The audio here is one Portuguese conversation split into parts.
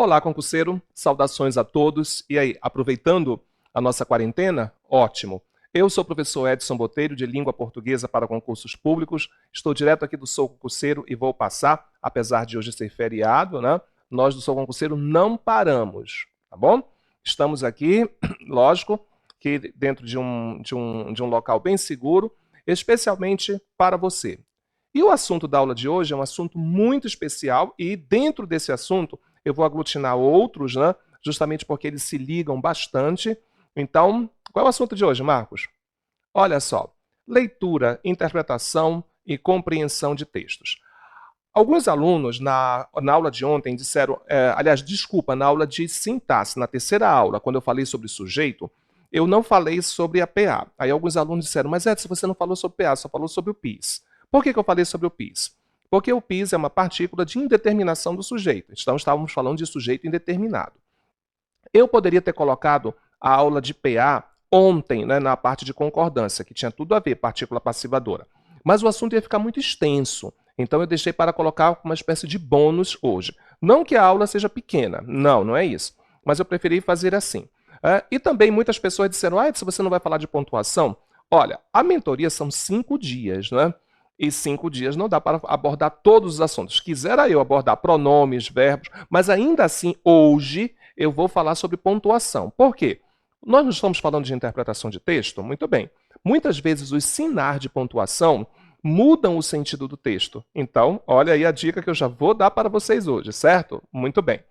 Olá, concurseiro, saudações a todos. E aí, aproveitando a nossa quarentena? Ótimo. Eu sou o professor Edson Botelho, de Língua Portuguesa para Concursos Públicos. Estou direto aqui do Sou Concurseiro e vou passar, apesar de hoje ser feriado, né? Nós do Sou Concurseiro não paramos, tá bom? Estamos aqui, lógico, que dentro de um local bem seguro, especialmente para você. E o assunto da aula de hoje é um assunto muito especial e dentro desse assunto eu vou aglutinar outros, né? Justamente porque eles se ligam bastante. Então, qual é o assunto de hoje, Marcos? Olha só, leitura, interpretação e compreensão de textos. Alguns alunos na aula de ontem disseram, na aula de sintaxe, na terceira aula, quando eu falei sobre sujeito, eu não falei sobre a PA. Aí alguns alunos disseram, mas Edson, você não falou sobre PA, só falou sobre o PIS. Por que eu falei sobre o PIS? Porque o PIS é uma partícula de indeterminação do sujeito. Então, estávamos falando de sujeito indeterminado. Eu poderia ter colocado a aula de PA ontem, né, na parte de concordância, que tinha tudo a ver, partícula passivadora. Mas o assunto ia ficar muito extenso. Então, eu deixei para colocar uma espécie de bônus hoje. Não que a aula seja pequena. Não, não é isso. Mas eu preferi fazer assim. E também muitas pessoas disseram, se você não vai falar de pontuação? Olha, a mentoria são 5 dias, né? E 5 dias não dá para abordar todos os assuntos. Quisera eu abordar pronomes, verbos, mas ainda assim, hoje, eu vou falar sobre pontuação. Por quê? Nós não estamos falando de interpretação de texto? Muito bem. Muitas vezes os sinais de pontuação mudam o sentido do texto. Então, olha aí a dica que eu já vou dar para vocês hoje, certo? Muito bem.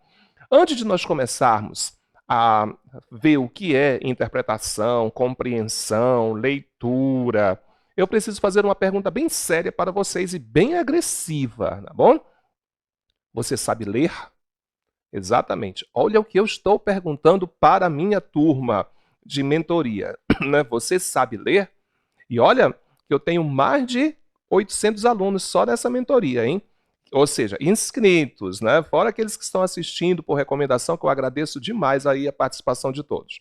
Antes de nós começarmos a ver o que é interpretação, compreensão, leitura, eu preciso fazer uma pergunta bem séria para vocês e bem agressiva, tá bom? Você sabe ler? Exatamente. Olha o que eu estou perguntando para a minha turma de mentoria. Né? Você sabe ler? E olha que eu tenho mais de 800 alunos só nessa mentoria, hein? Ou seja, inscritos, né? Fora aqueles que estão assistindo por recomendação, que eu agradeço demais aí a participação de todos.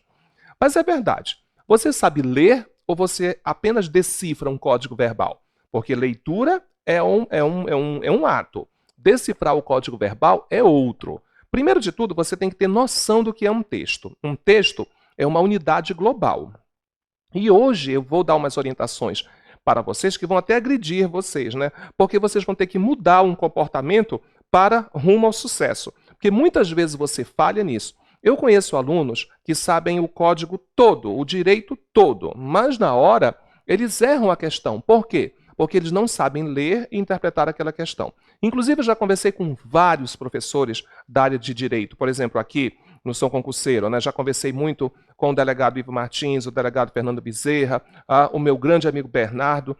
Mas é verdade. Você sabe ler ou você apenas decifra um código verbal? Porque leitura é um ato. Decifrar o código verbal é outro. Primeiro de tudo, você tem que ter noção do que é um texto. Um texto é uma unidade global. E hoje eu vou dar umas orientações para vocês que vão até agredir vocês, né? Porque vocês vão ter que mudar um comportamento para rumo ao sucesso. Porque muitas vezes você falha nisso. Eu conheço alunos que sabem o código todo, o direito todo, mas na hora eles erram a questão. Por quê? Porque eles não sabem ler e interpretar aquela questão. Inclusive, eu já conversei com vários professores da área de direito. Por exemplo, aqui no Sou Concurseiro, né? Já conversei muito com o delegado Ivo Martins, o delegado Fernando Bezerra, o meu grande amigo Bernardo,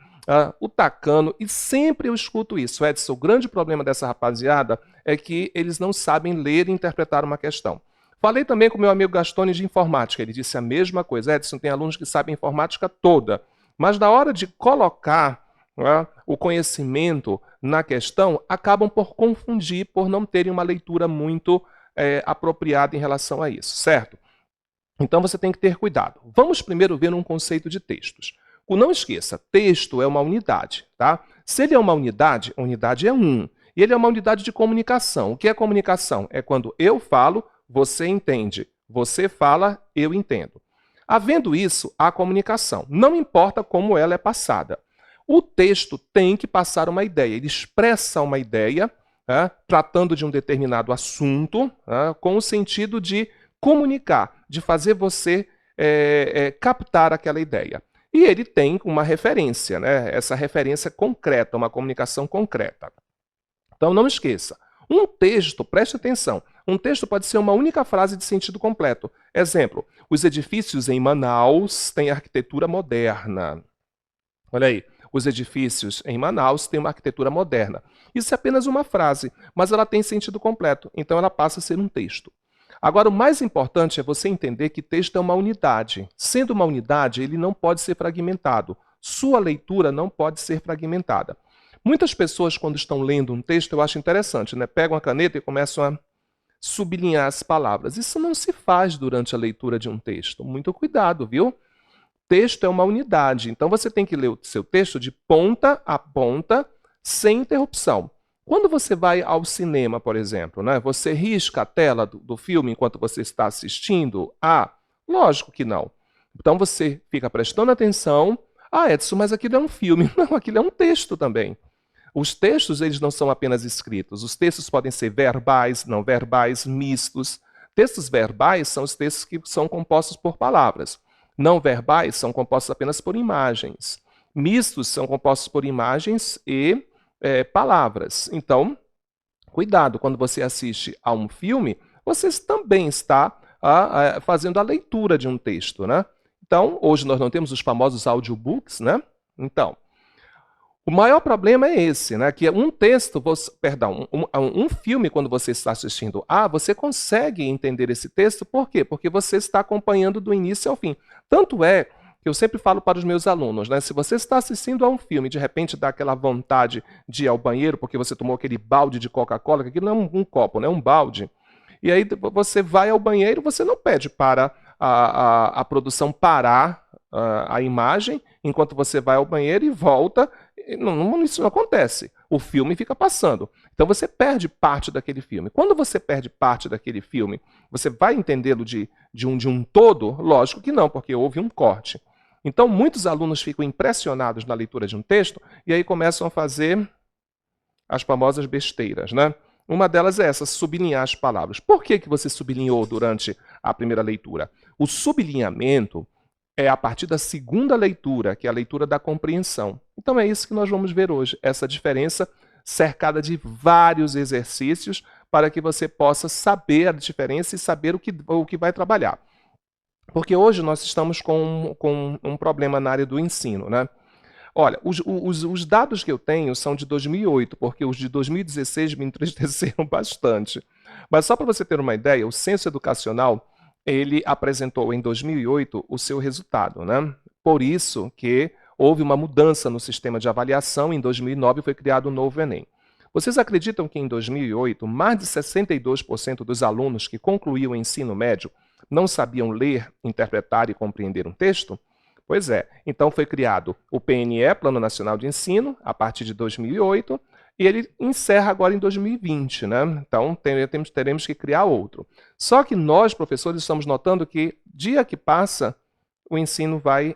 o Tacano, e sempre eu escuto isso. Edson, o grande problema dessa rapaziada é que eles não sabem ler e interpretar uma questão. Falei também com o meu amigo Gastone de informática, ele disse a mesma coisa. Edson, tem alunos que sabem informática toda, mas na hora de colocar o conhecimento na questão, acabam por confundir, por não terem uma leitura muito apropriada em relação a isso, certo? Então você tem que ter cuidado. Vamos primeiro ver um conceito de textos. Não esqueça, texto é uma unidade, tá? Se ele é uma unidade é um. E ele é uma unidade de comunicação. O que é comunicação? É quando eu falo, você entende. Você fala, eu entendo. Havendo isso, há comunicação. Não importa como ela é passada. O texto tem que passar uma ideia. Ele expressa uma ideia, tratando de um determinado assunto, com o sentido de comunicar, de fazer você captar aquela ideia. E ele tem uma referência, né? Essa referência concreta, uma comunicação concreta. Então, não esqueça. Um texto, preste atenção, um texto pode ser uma única frase de sentido completo. Exemplo, os edifícios em Manaus têm arquitetura moderna. Olha aí, os edifícios em Manaus têm uma arquitetura moderna. Isso é apenas uma frase, mas ela tem sentido completo, então ela passa a ser um texto. Agora, o mais importante é você entender que texto é uma unidade. Sendo uma unidade, ele não pode ser fragmentado. Sua leitura não pode ser fragmentada. Muitas pessoas, quando estão lendo um texto, eu acho interessante, né? Pegam a caneta e começam a sublinhar as palavras. Isso não se faz durante a leitura de um texto. Muito cuidado, viu? Texto é uma unidade, então você tem que ler o seu texto de ponta a ponta, sem interrupção. Quando você vai ao cinema, por exemplo, né, você risca a tela do filme enquanto você está assistindo? Ah, lógico que não. Então você fica prestando atenção. Ah, Edson, mas aquilo é um filme. Não, aquilo é um texto também. Os textos, eles não são apenas escritos. Os textos podem ser verbais, não verbais, mistos. Textos verbais são os textos que são compostos por palavras. Não verbais são compostos apenas por imagens. Mistos são compostos por imagens e palavras. Então, cuidado, quando você assiste a um filme, você também está fazendo a leitura de um texto, né? Então, hoje nós não temos os famosos audiobooks, né? Então, o maior problema é esse, né? Que um texto, um filme, quando você está assistindo, você consegue entender esse texto, por quê? Porque você está acompanhando do início ao fim. Tanto é que eu sempre falo para os meus alunos, né? Se você está assistindo a um filme e de repente dá aquela vontade de ir ao banheiro porque você tomou aquele balde de Coca-Cola, que aquilo não é um copo, né? É um balde. E aí você vai ao banheiro, você não pede para a produção parar a imagem enquanto você vai ao banheiro e volta. Não, isso não acontece. O filme fica passando. Então você perde parte daquele filme. Quando você perde parte daquele filme, você vai entendê-lo de um todo? Lógico que não, porque houve um corte. Então muitos alunos ficam impressionados na leitura de um texto e aí começam a fazer as famosas besteiras, né? Uma delas é essa, sublinhar as palavras. Por que você sublinhou durante a primeira leitura? O sublinhamento é a partir da segunda leitura, que é a leitura da compreensão. Então é isso que nós vamos ver hoje, essa diferença cercada de vários exercícios para que você possa saber a diferença e saber o que vai trabalhar. Porque hoje nós estamos com um problema na área do ensino, né? Olha, os dados que eu tenho são de 2008, porque os de 2016 me entristeceram bastante. Mas só para você ter uma ideia, o Censo Educacional, ele apresentou em 2008 o seu resultado, né? Por isso que houve uma mudança no sistema de avaliação, em 2009 foi criado o novo Enem. Vocês acreditam que em 2008, mais de 62% dos alunos que concluíam o ensino médio não sabiam ler, interpretar e compreender um texto? Pois é, então foi criado o PNE, Plano Nacional de Ensino, a partir de 2008, e ele encerra agora em 2020, né? Então teremos que criar outro. Só que nós, professores, estamos notando que, dia que passa, o ensino vai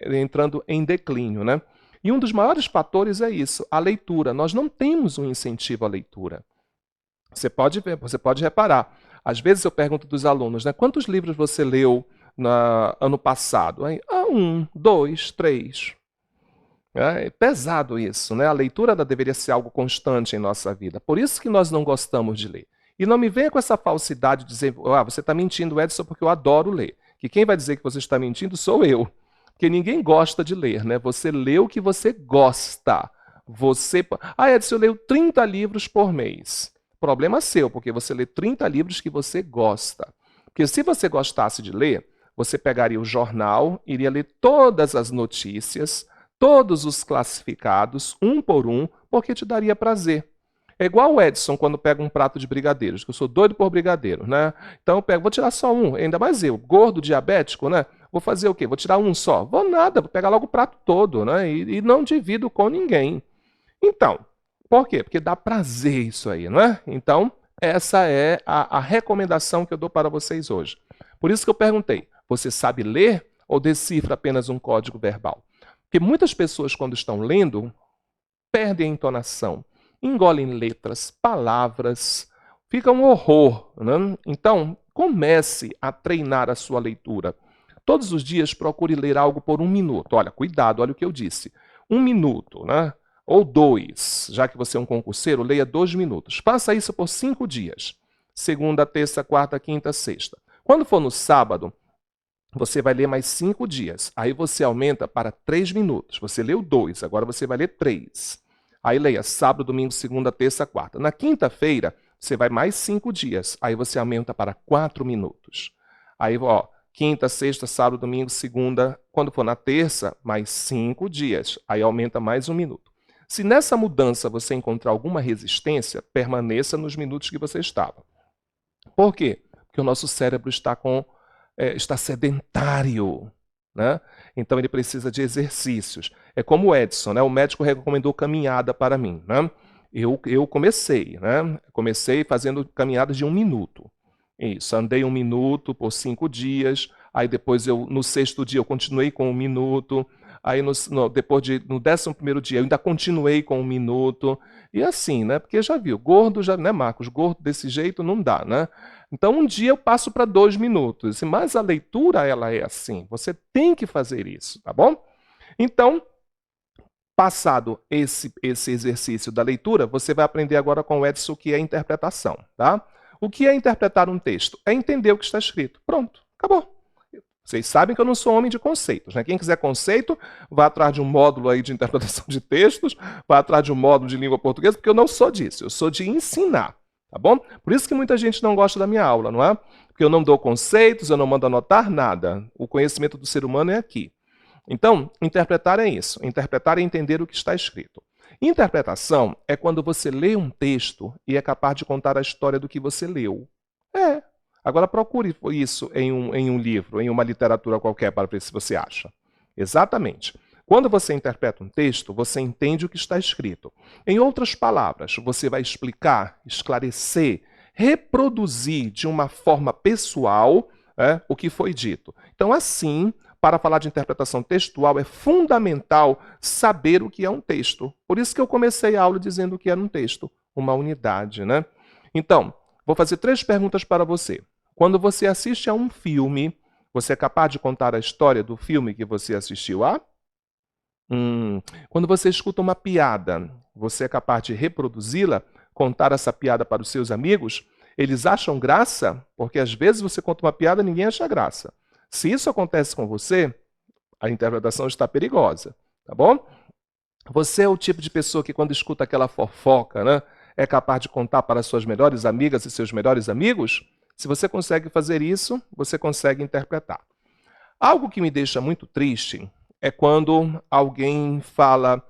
entrando em declínio, né? E um dos maiores fatores é isso, a leitura. Nós não temos um incentivo à leitura. Você pode reparar. Às vezes eu pergunto dos alunos, né? Quantos livros você leu ano passado? Aí, 1, 2, 3. É pesado isso, né? A leitura deveria ser algo constante em nossa vida. Por isso que nós não gostamos de ler. E não me venha com essa falsidade de dizer, você está mentindo, Edson, porque eu adoro ler. Que quem vai dizer que você está mentindo sou eu. Porque ninguém gosta de ler, né? Você lê o que você gosta. Edson, eu leio 30 livros por mês. Problema seu, porque você lê 30 livros que você gosta. Porque se você gostasse de ler, você pegaria o jornal, iria ler todas as notícias, todos os classificados, um por um, porque te daria prazer. É igual o Edson quando pega um prato de brigadeiros, que eu sou doido por brigadeiro, né? Então eu pego, vou tirar só um, ainda mais eu, gordo, diabético, né? Vou fazer o quê? Vou tirar um só? Vou nada, vou pegar logo o prato todo, né? E não divido com ninguém. Então, por quê? Porque dá prazer isso aí, não é? Então, essa é a recomendação que eu dou para vocês hoje. Por isso que eu perguntei, você sabe ler ou decifra apenas um código verbal? Porque muitas pessoas, quando estão lendo, perdem a entonação, engolem letras, palavras, fica um horror, né? Então, comece a treinar a sua leitura. Todos os dias procure ler algo por 1 minuto. Olha, cuidado, olha o que eu disse. 1 minuto, né? Ou 2, já que você é um concurseiro, leia 2 minutos. Faça isso por 5 dias. Segunda, terça, quarta, quinta, sexta. Quando for no sábado, você vai ler mais 5 dias. Aí você aumenta para 3 minutos. Você leu 2, agora você vai ler 3. Aí leia sábado, domingo, segunda, terça, quarta. Na quinta-feira, você vai mais 5 dias. Aí você aumenta para 4 minutos. Aí, quinta, sexta, sábado, domingo, segunda. Quando for na terça, mais 5 dias. Aí aumenta mais 1 minuto. Se nessa mudança você encontrar alguma resistência, permaneça nos minutos que você estava. Por quê? Porque o nosso cérebro está sedentário, né? Então ele precisa de exercícios. É como o Edson, né? O médico recomendou caminhada para mim, né? Eu comecei, né? Comecei fazendo caminhadas de 1 minuto. Isso, andei 1 minuto por 5 dias, aí depois no 6º dia eu continuei com 1 minuto, aí no 11º dia eu ainda continuei com 1 minuto, e assim, né? Porque já viu, gordo já, né, Marcos? Gordo desse jeito não dá, né? Então um dia eu passo para 2 minutos, mas a leitura ela é assim, você tem que fazer isso, tá bom? Então, passado esse exercício da leitura, você vai aprender agora com o Edson o que é interpretação, tá? O que é interpretar um texto? É entender o que está escrito. Pronto, acabou. Vocês sabem que eu não sou homem de conceitos, né? Quem quiser conceito, vá atrás de um módulo aí de interpretação de textos, vá atrás de um módulo de língua portuguesa, porque eu não sou disso, eu sou de ensinar, tá bom? Por isso que muita gente não gosta da minha aula, não é? Porque eu não dou conceitos, eu não mando anotar nada. O conhecimento do ser humano é aqui. Então, interpretar é isso. Interpretar é entender o que está escrito. Interpretação é quando você lê um texto e é capaz de contar a história do que você leu. É. Agora procure isso em um livro, em uma literatura qualquer, para ver se você acha. Exatamente. Quando você interpreta um texto, você entende o que está escrito. Em outras palavras, você vai explicar, esclarecer, reproduzir de uma forma pessoal o que foi dito. Então, assim, para falar de interpretação textual, é fundamental saber o que é um texto. Por isso que eu comecei a aula dizendo que era um texto, uma unidade, né? Então, vou fazer 3 perguntas para você. Quando você assiste a um filme, você é capaz de contar a história do filme que você assistiu a? Quando você escuta uma piada, você é capaz de reproduzi-la, contar essa piada para os seus amigos? Eles acham graça? Porque às vezes você conta uma piada e ninguém acha graça. Se isso acontece com você, a interpretação está perigosa, tá bom? Você é o tipo de pessoa que quando escuta aquela fofoca, né, é capaz de contar para suas melhores amigas e seus melhores amigos? Se você consegue fazer isso, você consegue interpretar. Algo que me deixa muito triste é quando alguém fala: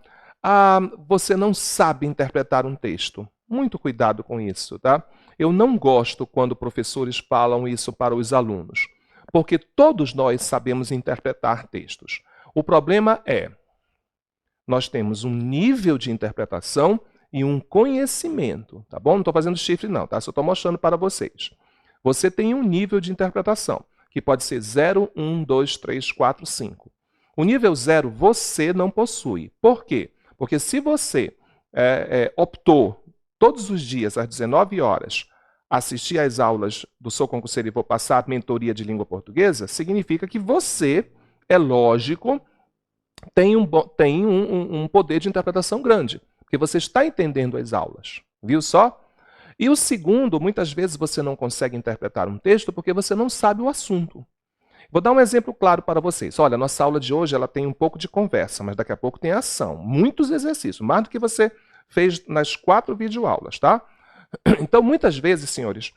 você não sabe interpretar um texto. Muito cuidado com isso, tá? Eu não gosto quando professores falam isso para os alunos, porque todos nós sabemos interpretar textos. O problema é, nós temos um nível de interpretação e um conhecimento, tá bom? Não estou fazendo chifre não, tá? Só estou mostrando para vocês. Você tem um nível de interpretação, que pode ser 0, 1, 2, 3, 4, 5. O nível 0 você não possui. Por quê? Porque se você optou todos os dias às 19 horas assistir às aulas do Sou Concurseiro e vou passar a mentoria de língua portuguesa, significa que você, é lógico, tem um poder de interpretação grande, porque você está entendendo as aulas, viu só? E o segundo, muitas vezes você não consegue interpretar um texto porque você não sabe o assunto. Vou dar um exemplo claro para vocês. Olha, nossa aula de hoje ela tem um pouco de conversa, mas daqui a pouco tem ação. Muitos exercícios, mais do que você fez nas 4 videoaulas, tá? Então, muitas vezes, senhores,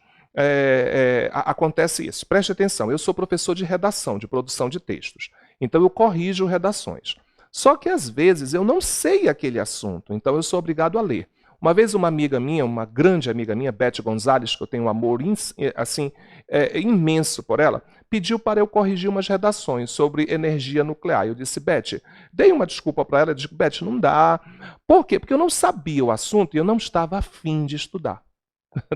acontece isso. Preste atenção, eu sou professor de redação, de produção de textos. Então, eu corrijo redações. Só que, às vezes, eu não sei aquele assunto, então eu sou obrigado a ler. Uma vez uma amiga minha, uma grande amiga minha, Beth Gonzalez, que eu tenho um amor assim, imenso por ela, pediu para eu corrigir umas redações sobre energia nuclear. Eu disse: Beth, dei uma desculpa para ela, eu disse: Beth, não dá. Por quê? Porque eu não sabia o assunto e eu não estava afim de estudar.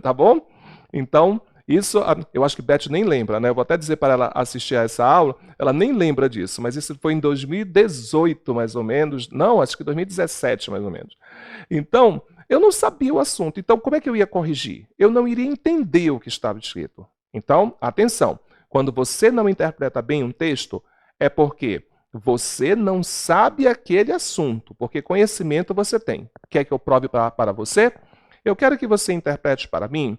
Tá bom? Então, isso, eu acho que Beth nem lembra, né? Eu vou até dizer para ela assistir a essa aula, ela nem lembra disso, mas isso foi em 2018, mais ou menos. Não, acho que 2017, mais ou menos. Então, eu não sabia o assunto. Então, como é que eu ia corrigir? Eu não iria entender o que estava escrito. Então, atenção. Quando você não interpreta bem um texto, é porque você não sabe aquele assunto, porque conhecimento você tem. Quer que eu prove para você? Eu quero que você interprete para mim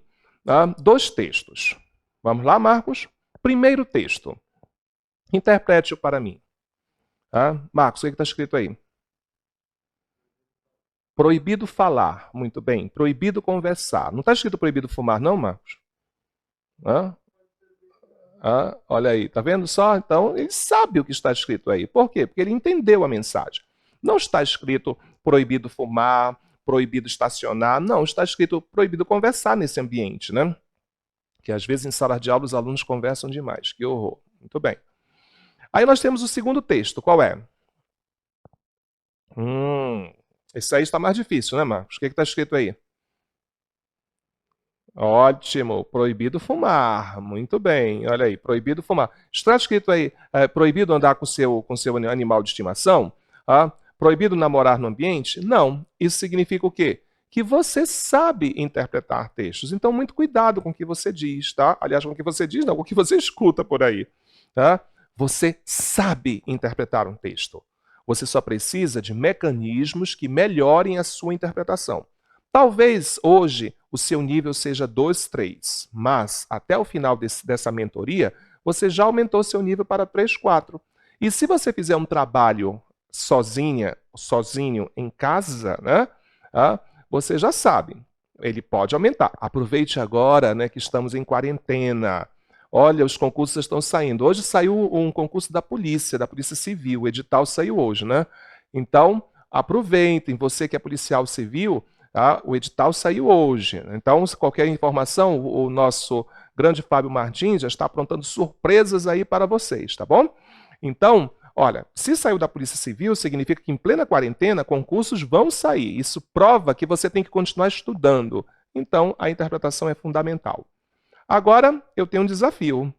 2 textos. Vamos lá, Marcos? Primeiro texto. Interprete-o para mim. Marcos, o que está escrito aí? Proibido falar. Muito bem. Proibido conversar. Não está escrito proibido fumar, não, Marcos? Olha aí, tá vendo só? Então, ele sabe o que está escrito aí. Por quê? Porque ele entendeu a mensagem. Não está escrito proibido fumar, proibido estacionar. Não, está escrito proibido conversar nesse ambiente, né? Que às vezes em sala de aula os alunos conversam demais. Que horror. Muito bem. Aí nós temos o segundo texto. Qual é? Esse aí está mais difícil, né, Marcos? O que está escrito aí? Ótimo, proibido fumar. Muito bem, olha aí, proibido fumar. Está escrito aí, proibido andar com seu animal de estimação? Ah, proibido namorar no ambiente? Não. Isso significa o quê? Que você sabe interpretar textos. Então, muito cuidado com o que você diz, tá? Aliás, com o que você diz, não, com o que você escuta por aí, tá? Você sabe interpretar um texto. Você só precisa de mecanismos que melhorem a sua interpretação. Talvez hoje o seu nível seja 2, 3, mas até o final dessa mentoria, você já aumentou seu nível para 3, 4. E se você fizer um trabalho sozinho em casa, né, você já sabe, ele pode aumentar. Aproveite agora, né, que estamos em quarentena. Olha, os concursos estão saindo. Hoje saiu um concurso da Polícia Civil, o edital saiu hoje, né? Então, aproveitem, você que é policial civil, tá? O edital saiu hoje. Então, se qualquer informação, o nosso grande Fábio Martins já está aprontando surpresas aí para vocês, tá bom? Então, olha, se saiu da Polícia Civil, significa que em plena quarentena, concursos vão sair. Isso prova que você tem que continuar estudando. Então, a interpretação é fundamental. Agora, eu tenho um desafio.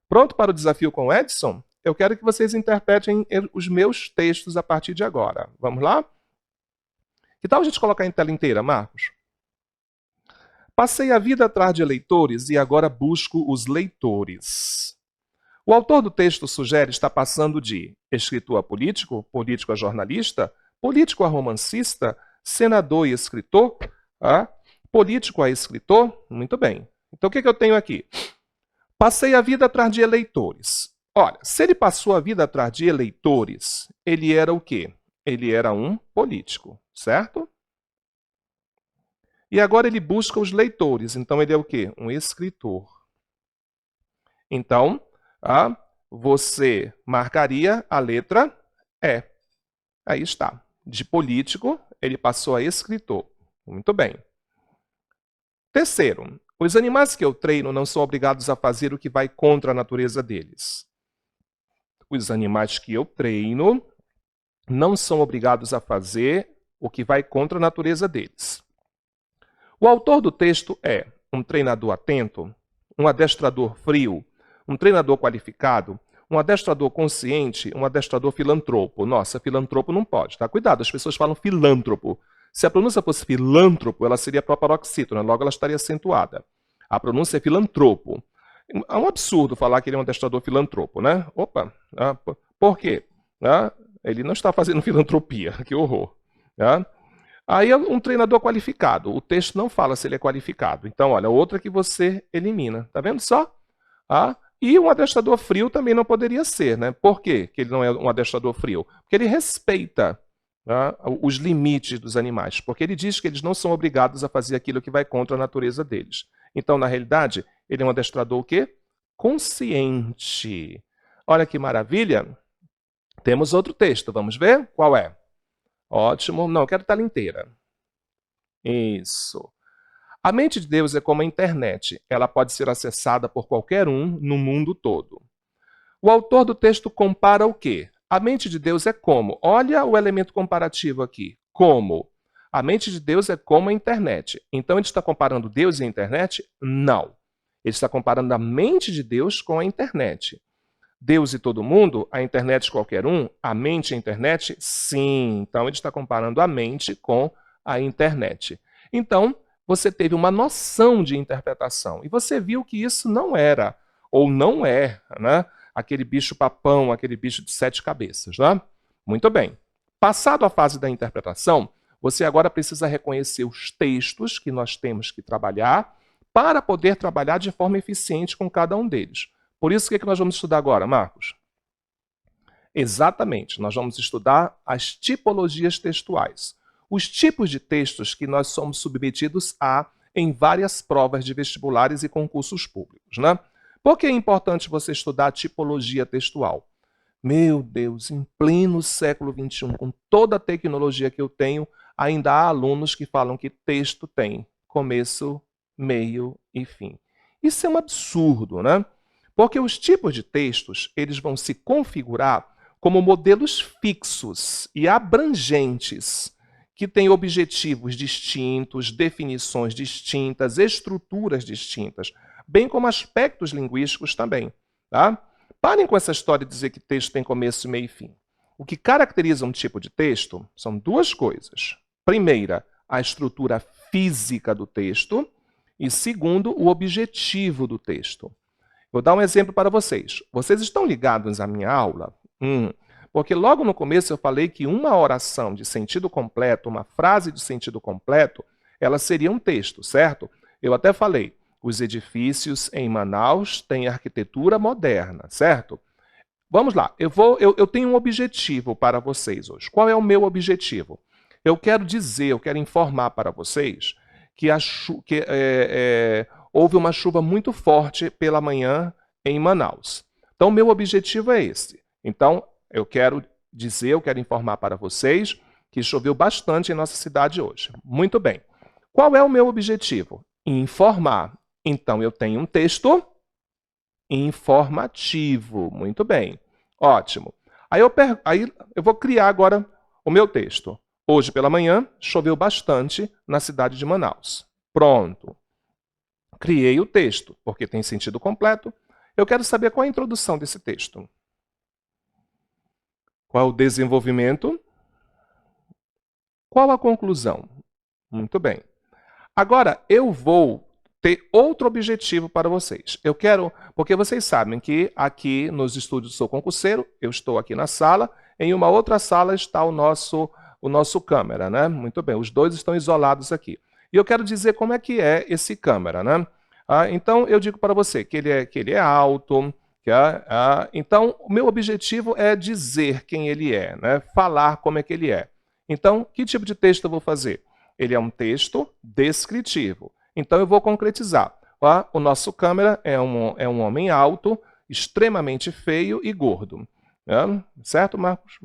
Pronto para o desafio com o Edson? Eu quero que vocês interpretem os meus textos a partir de agora. Vamos lá? Que tal a gente colocar em tela inteira, Marcos? Passei a vida atrás de leitores e agora busco os leitores. O autor do texto sugere estar passando de escritor a político, político a jornalista, político a romancista, senador e escritor, político a escritor. Muito bem. Então, o que eu tenho aqui? Passei a vida atrás de eleitores. Olha, se ele passou a vida atrás de eleitores, ele era o quê? Ele era um político, certo? E agora ele busca os leitores, então ele é o quê? Um escritor. Então, você marcaria a letra E. Aí está. De político, ele passou a escritor. Muito bem. Terceiro, os animais que eu treino não são obrigados a fazer o que vai contra a natureza deles. Os animais que eu treino não são obrigados a fazer o que vai contra a natureza deles. O autor do texto é um treinador atento, um adestrador frio, um treinador qualificado, um adestrador consciente, um adestrador filantropo. Nossa, filantropo não pode, tá? Cuidado, as pessoas falam filântropo. Se a pronúncia fosse filântropo, ela seria proparoxítona, logo ela estaria acentuada. A pronúncia é filantropo. É um absurdo falar que ele é um adestrador filantropo, né? Opa, por quê? Ele não está fazendo filantropia, que horror. Aí um treinador qualificado, o texto não fala se ele é qualificado. Então, olha, outra que você elimina, tá vendo só? E um adestrador frio também não poderia ser, né? Por quê que ele não é um adestrador frio? Porque ele respeita os limites dos animais, porque ele diz que eles não são obrigados a fazer aquilo que vai contra a natureza deles. Então, na realidade, ele é um adestrador o quê? Consciente. Olha que maravilha. Temos outro texto, vamos ver? Qual é? Ótimo. Não, eu quero tela inteira. Isso. A mente de Deus é como a internet. Ela pode ser acessada por qualquer um no mundo todo. O autor do texto compara o quê? A mente de Deus é como? Olha o elemento comparativo aqui. Como? A mente de Deus é como a internet. Então ele está comparando Deus e a internet? Não. Ele está comparando a mente de Deus com a internet. Deus e todo mundo, a internet qualquer um, a mente e a internet, sim. Então ele está comparando a mente com a internet. Então, você teve uma noção de interpretação. E você viu que isso não era, ou não é, né, aquele bicho papão, aquele bicho de 7 cabeças. Né? Muito bem. Passado a fase da interpretação, você agora precisa reconhecer os textos que nós temos que trabalhar para poder trabalhar de forma eficiente com cada um deles. Por isso, o que nós vamos estudar agora, Marcos? Exatamente, nós vamos estudar as tipologias textuais. Os tipos de textos que nós somos submetidos a em várias provas de vestibulares e concursos públicos. Né? Por que é importante você estudar a tipologia textual? Meu Deus, em pleno século XXI, com toda a tecnologia que eu tenho, ainda há alunos que falam que texto tem começo, meio e fim. Isso é um absurdo, né? Porque os tipos de textos, eles vão se configurar como modelos fixos e abrangentes. que tem objetivos distintos, definições distintas, estruturas distintas, bem como aspectos linguísticos também. Tá? Parem com essa história de dizer que texto tem começo, meio e fim. O que caracteriza um tipo de texto são duas coisas. Primeira, a estrutura física do texto e, segundo, o objetivo do texto. Vou dar um exemplo para vocês. Vocês estão ligados à minha aula? Porque logo no começo eu falei que uma oração de sentido completo, uma frase de sentido completo, ela seria um texto, certo? Eu até falei, os edifícios em Manaus têm arquitetura moderna, certo? Vamos lá, eu tenho um objetivo para vocês hoje. Qual é o meu objetivo? Eu quero dizer, eu quero informar para vocês que, houve uma chuva muito forte pela manhã em Manaus. Então, meu objetivo é esse. Então, eu quero dizer, eu quero informar para vocês que choveu bastante em nossa cidade hoje. Muito bem. Qual é o meu objetivo? Informar. Então, eu tenho um texto informativo. Muito bem. Ótimo. Aí eu vou criar agora o meu texto. Hoje pela manhã, choveu bastante na cidade de Manaus. Pronto. Criei o texto, porque tem sentido completo. Eu quero saber qual é a introdução desse texto. Qual é o desenvolvimento? Qual a conclusão? Muito bem. Agora, eu vou ter outro objetivo para vocês. Eu quero, porque vocês sabem que aqui nos estúdios do Sou Concurseiro, eu estou aqui na sala, em uma outra sala está o nosso câmera, né? Muito bem, os dois estão isolados aqui. E eu quero dizer como é que é esse câmera, né? Então, eu digo para você que ele é alto, então, o meu objetivo é dizer quem ele é, né? Falar como é que ele é. Então, que tipo de texto eu vou fazer? Ele é um texto descritivo. Então, eu vou concretizar. O nosso câmera é um homem alto, extremamente feio e gordo. Certo, Marcos?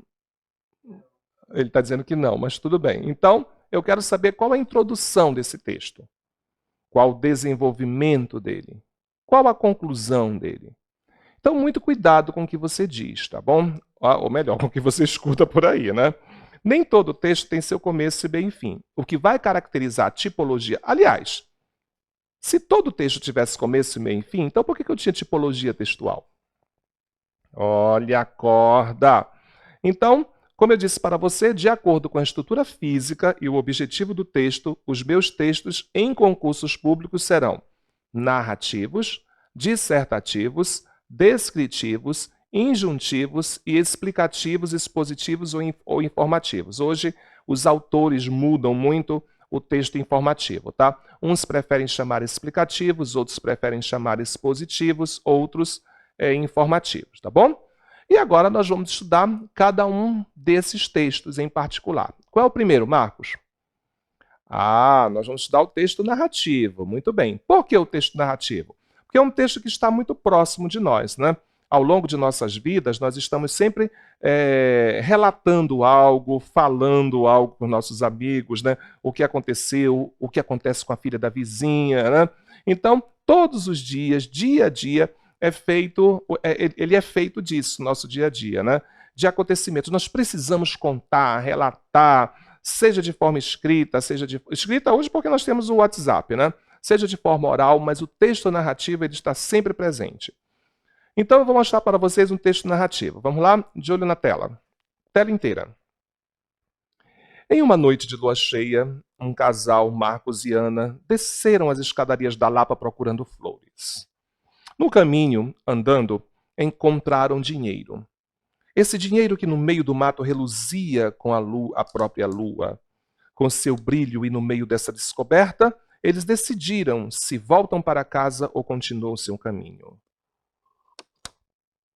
Ele está dizendo que não, mas tudo bem. Então, eu quero saber qual a introdução desse texto. Qual o desenvolvimento dele? Qual a conclusão dele? Então, muito cuidado com o que você diz, tá bom? Ou melhor, com o que você escuta por aí, né? Nem todo texto tem seu começo e bem fim. O que vai caracterizar a tipologia... Aliás, se todo texto tivesse começo, meio e fim, então por que eu tinha tipologia textual? Olha a corda! Então, como eu disse para você, de acordo com a estrutura física e o objetivo do texto, os meus textos em concursos públicos serão narrativos, dissertativos, descritivos, injuntivos e explicativos, expositivos ou informativos. Hoje, os autores mudam muito o texto informativo, tá? Uns preferem chamar explicativos, outros preferem chamar expositivos, outros informativos, tá bom? E agora nós vamos estudar cada um desses textos em particular. Qual é o primeiro, Marcos? Nós vamos estudar o texto narrativo. Muito bem. Por que o texto narrativo? Porque é um texto que está muito próximo de nós, né? Ao longo de nossas vidas, nós estamos sempre relatando algo, falando algo com nossos amigos, né? O que aconteceu, o que acontece com a filha da vizinha, né? Então, todos os dias, dia a dia, ele é feito disso, nosso dia a dia, né? De acontecimentos. Nós precisamos contar, relatar, seja de forma escrita, escrita hoje porque nós temos o WhatsApp, né? Seja de forma oral, mas o texto narrativo ele está sempre presente. Então eu vou mostrar para vocês um texto narrativo. Vamos lá? De olho na tela. Tela inteira. Em uma noite de lua cheia, um casal, Marcos e Ana, desceram as escadarias da Lapa procurando flores. No caminho, andando, encontraram dinheiro. Esse dinheiro que no meio do mato reluzia com a própria lua. Com seu brilho e no meio dessa descoberta, eles decidiram se voltam para casa ou continuam seu caminho.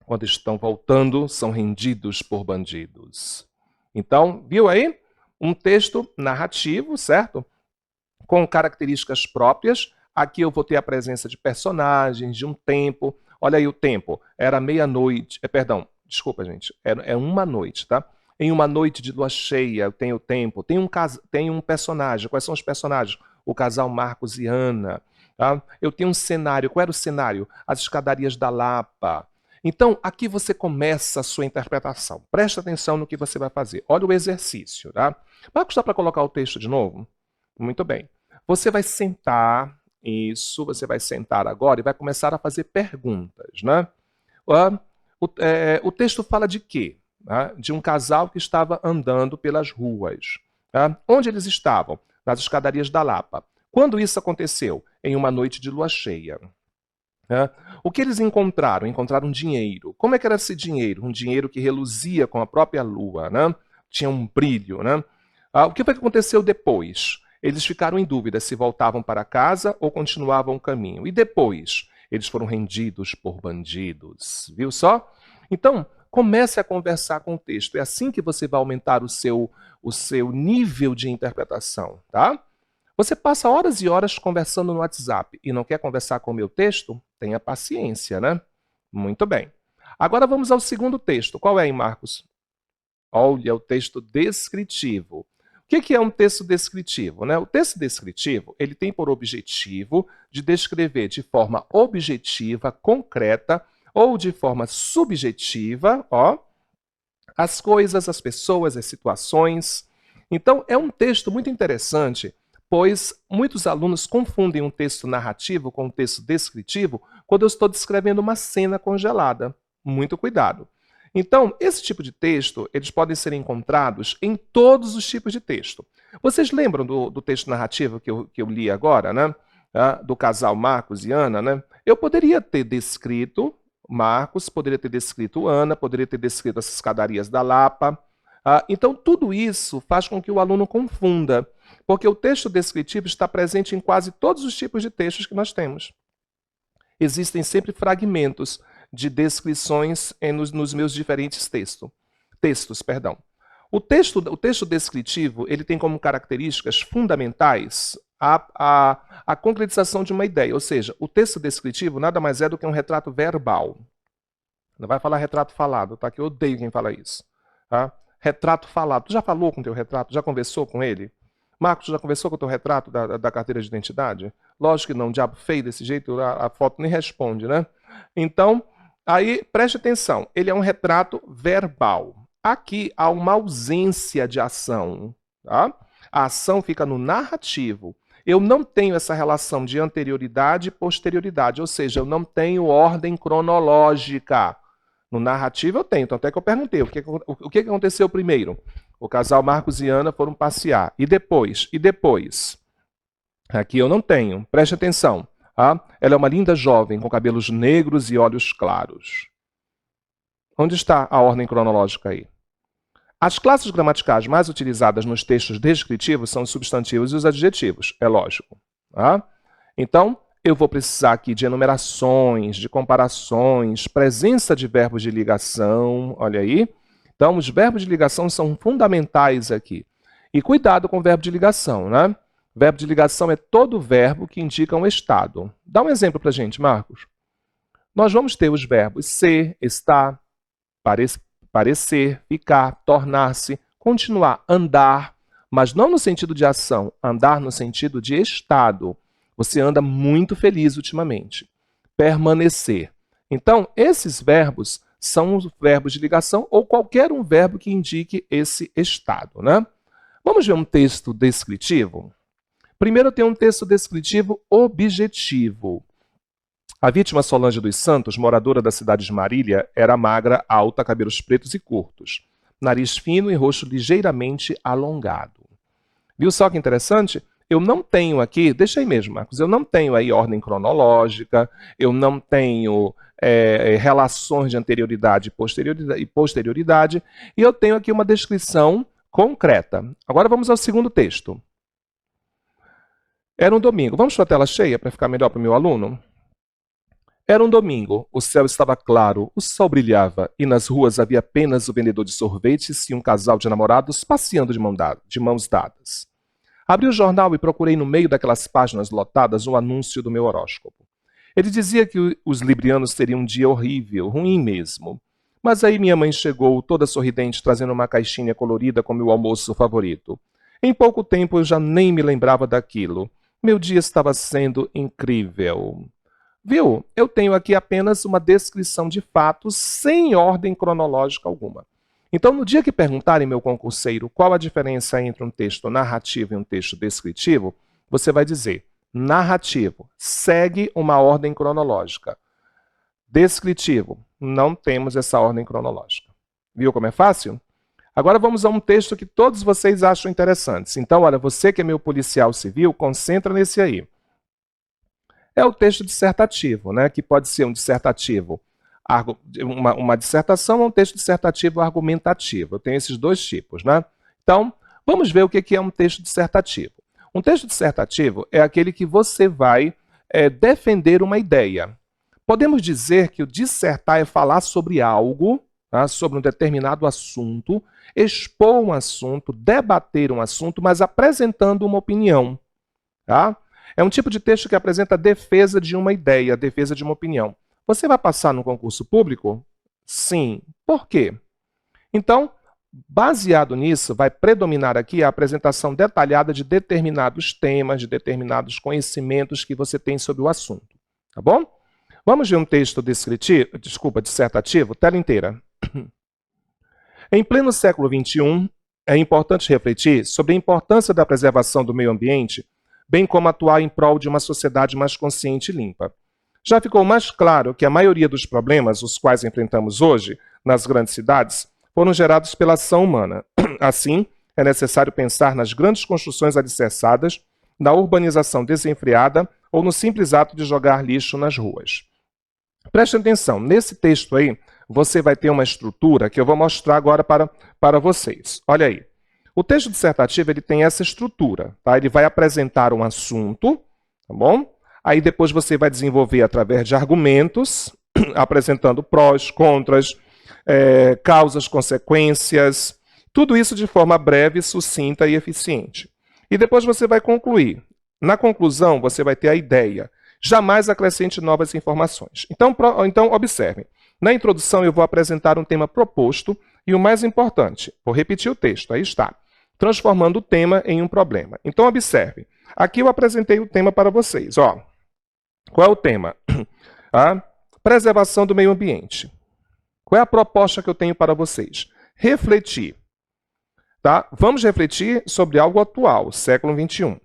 Quando estão voltando, são rendidos por bandidos. Então, viu aí? Um texto narrativo, certo? Com características próprias. Aqui eu vou ter a presença de personagens, de um tempo. Olha aí o tempo. Era meia-noite. Perdão, desculpa, gente. É uma noite, tá? Em uma noite de lua cheia, tem o tempo. Tem um personagem. Quais são os personagens? O casal Marcos e Ana. Tá? Eu tenho um cenário. Qual era o cenário? As escadarias da Lapa. Então, aqui você começa a sua interpretação. Presta atenção no que você vai fazer. Olha o exercício, tá? Marcos, dá para colocar o texto de novo? Muito bem. Você vai sentar, isso, você vai sentar agora e vai começar a fazer perguntas, né? O texto fala de quê? Tá? De um casal que estava andando pelas ruas. Tá? Onde eles estavam? Nas escadarias da Lapa. Quando isso aconteceu? Em uma noite de lua cheia. O que eles encontraram? Encontraram dinheiro. Como é que era esse dinheiro? Um dinheiro que reluzia com a própria lua, né? Tinha um brilho. Né? O que foi que aconteceu depois? Eles ficaram em dúvida se voltavam para casa ou continuavam o caminho. E depois? Eles foram rendidos por bandidos. Viu só? Então, comece a conversar com o texto. É assim que você vai aumentar o seu nível de interpretação, tá? Você passa horas e horas conversando no WhatsApp e não quer conversar com o meu texto? Tenha paciência, né? Muito bem. Agora vamos ao segundo texto. Qual é, hein, Marcos? Olha, o texto descritivo. O que é um texto descritivo, né? O texto descritivo, ele tem por objetivo de descrever de forma objetiva, concreta ou de forma subjetiva, as coisas, as pessoas, as situações. Então, é um texto muito interessante, pois muitos alunos confundem um texto narrativo com um texto descritivo quando eu estou descrevendo uma cena congelada. Muito cuidado. Então, esse tipo de texto, eles podem ser encontrados em todos os tipos de texto. Vocês lembram do texto narrativo que eu li agora, né? Do casal Marcos e Ana, né? Eu poderia ter descrito Marcos, poderia ter descrito Ana, poderia ter descrito as escadarias da Lapa. Então, tudo isso faz com que o aluno confunda, porque o texto descritivo está presente em quase todos os tipos de textos que nós temos. Existem sempre fragmentos de descrições nos meus diferentes textos. O texto descritivo ele tem como características fundamentais a concretização de uma ideia, ou seja, o texto descritivo nada mais é do que um retrato verbal. Não vai falar retrato falado, tá? Que eu odeio quem fala isso. Tá? Retrato falado. Tu já falou com o teu retrato? Já conversou com ele? Marcos, já conversou com o teu retrato da carteira de identidade? Lógico que não, diabo feio desse jeito, a foto nem responde, né? Então, aí, preste atenção, ele é um retrato verbal. Aqui há uma ausência de ação, tá? A ação fica no narrativo. Eu não tenho essa relação de anterioridade e posterioridade, ou seja, eu não tenho ordem cronológica. No narrativo eu tenho, tanto é que eu perguntei, o que aconteceu primeiro? O casal Marcos e Ana foram passear. E depois? Aqui eu não tenho, preste atenção. Ela é uma linda jovem com cabelos negros e olhos claros. Onde está a ordem cronológica aí? As classes gramaticais mais utilizadas nos textos descritivos são os substantivos e os adjetivos, é lógico. Então, eu vou precisar aqui de enumerações, de comparações, presença de verbos de ligação, olha aí. Então, os verbos de ligação são fundamentais aqui. E cuidado com o verbo de ligação, né? Verbo de ligação é todo verbo que indica um estado. Dá um exemplo para a gente, Marcos. Nós vamos ter os verbos ser, estar, parecer, ficar, tornar-se, continuar, andar, mas não no sentido de ação, andar no sentido de estado. Você anda muito feliz ultimamente. Permanecer. Então, esses verbos são os verbos de ligação ou qualquer um verbo que indique esse estado, né? Vamos ver um texto descritivo? Primeiro tem um texto descritivo objetivo. A vítima Solange dos Santos, moradora da cidade de Marília, era magra, alta, cabelos pretos e curtos, nariz fino e rosto ligeiramente alongado. Viu só que interessante? Eu não tenho aqui, deixa aí mesmo, Marcos, eu não tenho aí ordem cronológica, eu não tenho relações de anterioridade e posterioridade, e eu tenho aqui uma descrição concreta. Agora vamos ao segundo texto. Era um domingo. Vamos para a tela cheia para ficar melhor para o meu aluno? Era um domingo, o céu estava claro, o sol brilhava e nas ruas havia apenas o vendedor de sorvetes e um casal de namorados passeando de mãos dadas. Abri o jornal e procurei no meio daquelas páginas lotadas um anúncio do meu horóscopo. Ele dizia que os librianos teriam um dia horrível, ruim mesmo. Mas aí minha mãe chegou, toda sorridente, trazendo uma caixinha colorida com meu almoço favorito. Em pouco tempo eu já nem me lembrava daquilo. Meu dia estava sendo incrível. Viu? Eu tenho aqui apenas uma descrição de fatos sem ordem cronológica alguma. Então, no dia que perguntarem, meu concurseiro, qual a diferença entre um texto narrativo e um texto descritivo, você vai dizer: narrativo segue uma ordem cronológica. Descritivo, não temos essa ordem cronológica. Viu como é fácil? Agora vamos a um texto que todos vocês acham interessantes. Então, olha, você que é meu policial civil, concentra nesse aí. É o texto dissertativo, né? Que pode ser um dissertativo, uma dissertação ou um texto dissertativo argumentativo. Eu tenho esses dois tipos, né? Então, vamos ver o que é um texto dissertativo. Um texto dissertativo é aquele que você vai defender uma ideia. Podemos dizer que o dissertar é falar sobre algo, tá? Sobre um determinado assunto, expor um assunto, debater um assunto, mas apresentando uma opinião, tá? É um tipo de texto que apresenta a defesa de uma ideia, a defesa de uma opinião. Você vai passar no concurso público? Sim. Por quê? Então, baseado nisso, vai predominar aqui a apresentação detalhada de determinados temas, de determinados conhecimentos que você tem sobre o assunto. Tá bom? Vamos ver um texto dissertativo, tela inteira. Em pleno século XXI, é importante refletir sobre a importância da preservação do meio ambiente, bem como atuar em prol de uma sociedade mais consciente e limpa. Já ficou mais claro que a maioria dos problemas, os quais enfrentamos hoje nas grandes cidades, foram gerados pela ação humana. Assim, é necessário pensar nas grandes construções alicerçadas, na urbanização desenfreada ou no simples ato de jogar lixo nas ruas. Preste atenção, nesse texto aí, você vai ter uma estrutura que eu vou mostrar agora para vocês. Olha aí. O texto dissertativo ele tem essa estrutura, tá? Ele vai apresentar um assunto, tá bom? Aí depois você vai desenvolver através de argumentos, apresentando prós, contras, causas, consequências, tudo isso de forma breve, sucinta e eficiente. E depois você vai concluir. Na conclusão, você vai ter a ideia. Jamais acrescente novas informações. Então observem. Na introdução, eu vou apresentar um tema proposto e o mais importante, vou repetir o texto, aí está. Transformando o tema em um problema. Então, observe. Aqui eu apresentei o tema para vocês. Ó. Qual é o tema? A preservação do meio ambiente. Qual é a proposta que eu tenho para vocês? Refletir. Tá? Vamos refletir sobre algo atual, século XXI.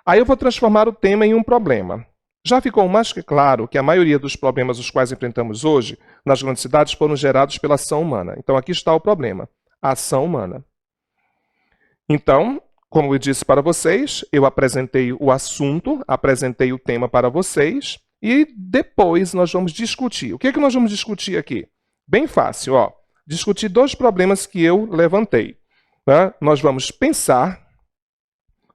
Aí eu vou transformar o tema em um problema. Já ficou mais que claro que a maioria dos problemas os quais enfrentamos hoje nas grandes cidades foram gerados pela ação humana. Então aqui está o problema, a ação humana. Então, como eu disse para vocês, eu apresentei o assunto, apresentei o tema para vocês e depois nós vamos discutir. O que é que nós vamos discutir aqui? Bem fácil, ó. Discutir dois problemas que eu levantei. Né? Nós vamos pensar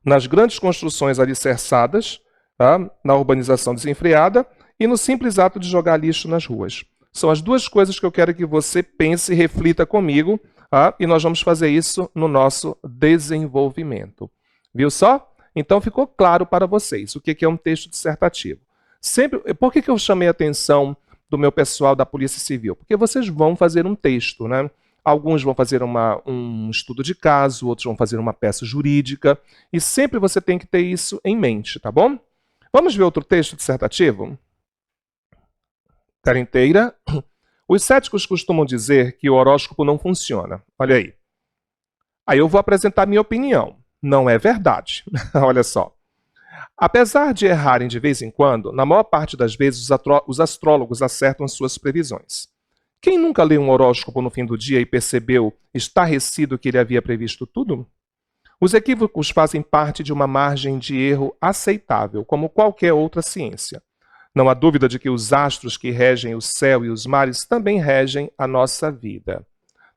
nas grandes construções alicerçadas, tá? Na urbanização desenfreada e no simples ato de jogar lixo nas ruas. São as duas coisas que eu quero que você pense e reflita comigo, tá? E nós vamos fazer isso no nosso desenvolvimento. Viu só? Então ficou claro para vocês o que é um texto dissertativo. Por que eu chamei a atenção do meu pessoal da Polícia Civil? Porque vocês vão fazer um texto, né? Alguns vão fazer um estudo de caso, outros vão fazer uma peça jurídica, e sempre você tem que ter isso em mente, tá bom? Vamos ver outro texto dissertativo? Cara inteira. Os céticos costumam dizer que o horóscopo não funciona. Olha aí. Aí eu vou apresentar minha opinião. Não é verdade. Olha só. Apesar de errarem de vez em quando, na maior parte das vezes os astrólogos acertam suas previsões. Quem nunca leu um horóscopo no fim do dia e percebeu, estarrecido, que ele havia previsto tudo? Os equívocos fazem parte de uma margem de erro aceitável, como qualquer outra ciência. Não há dúvida de que os astros que regem o céu e os mares também regem a nossa vida.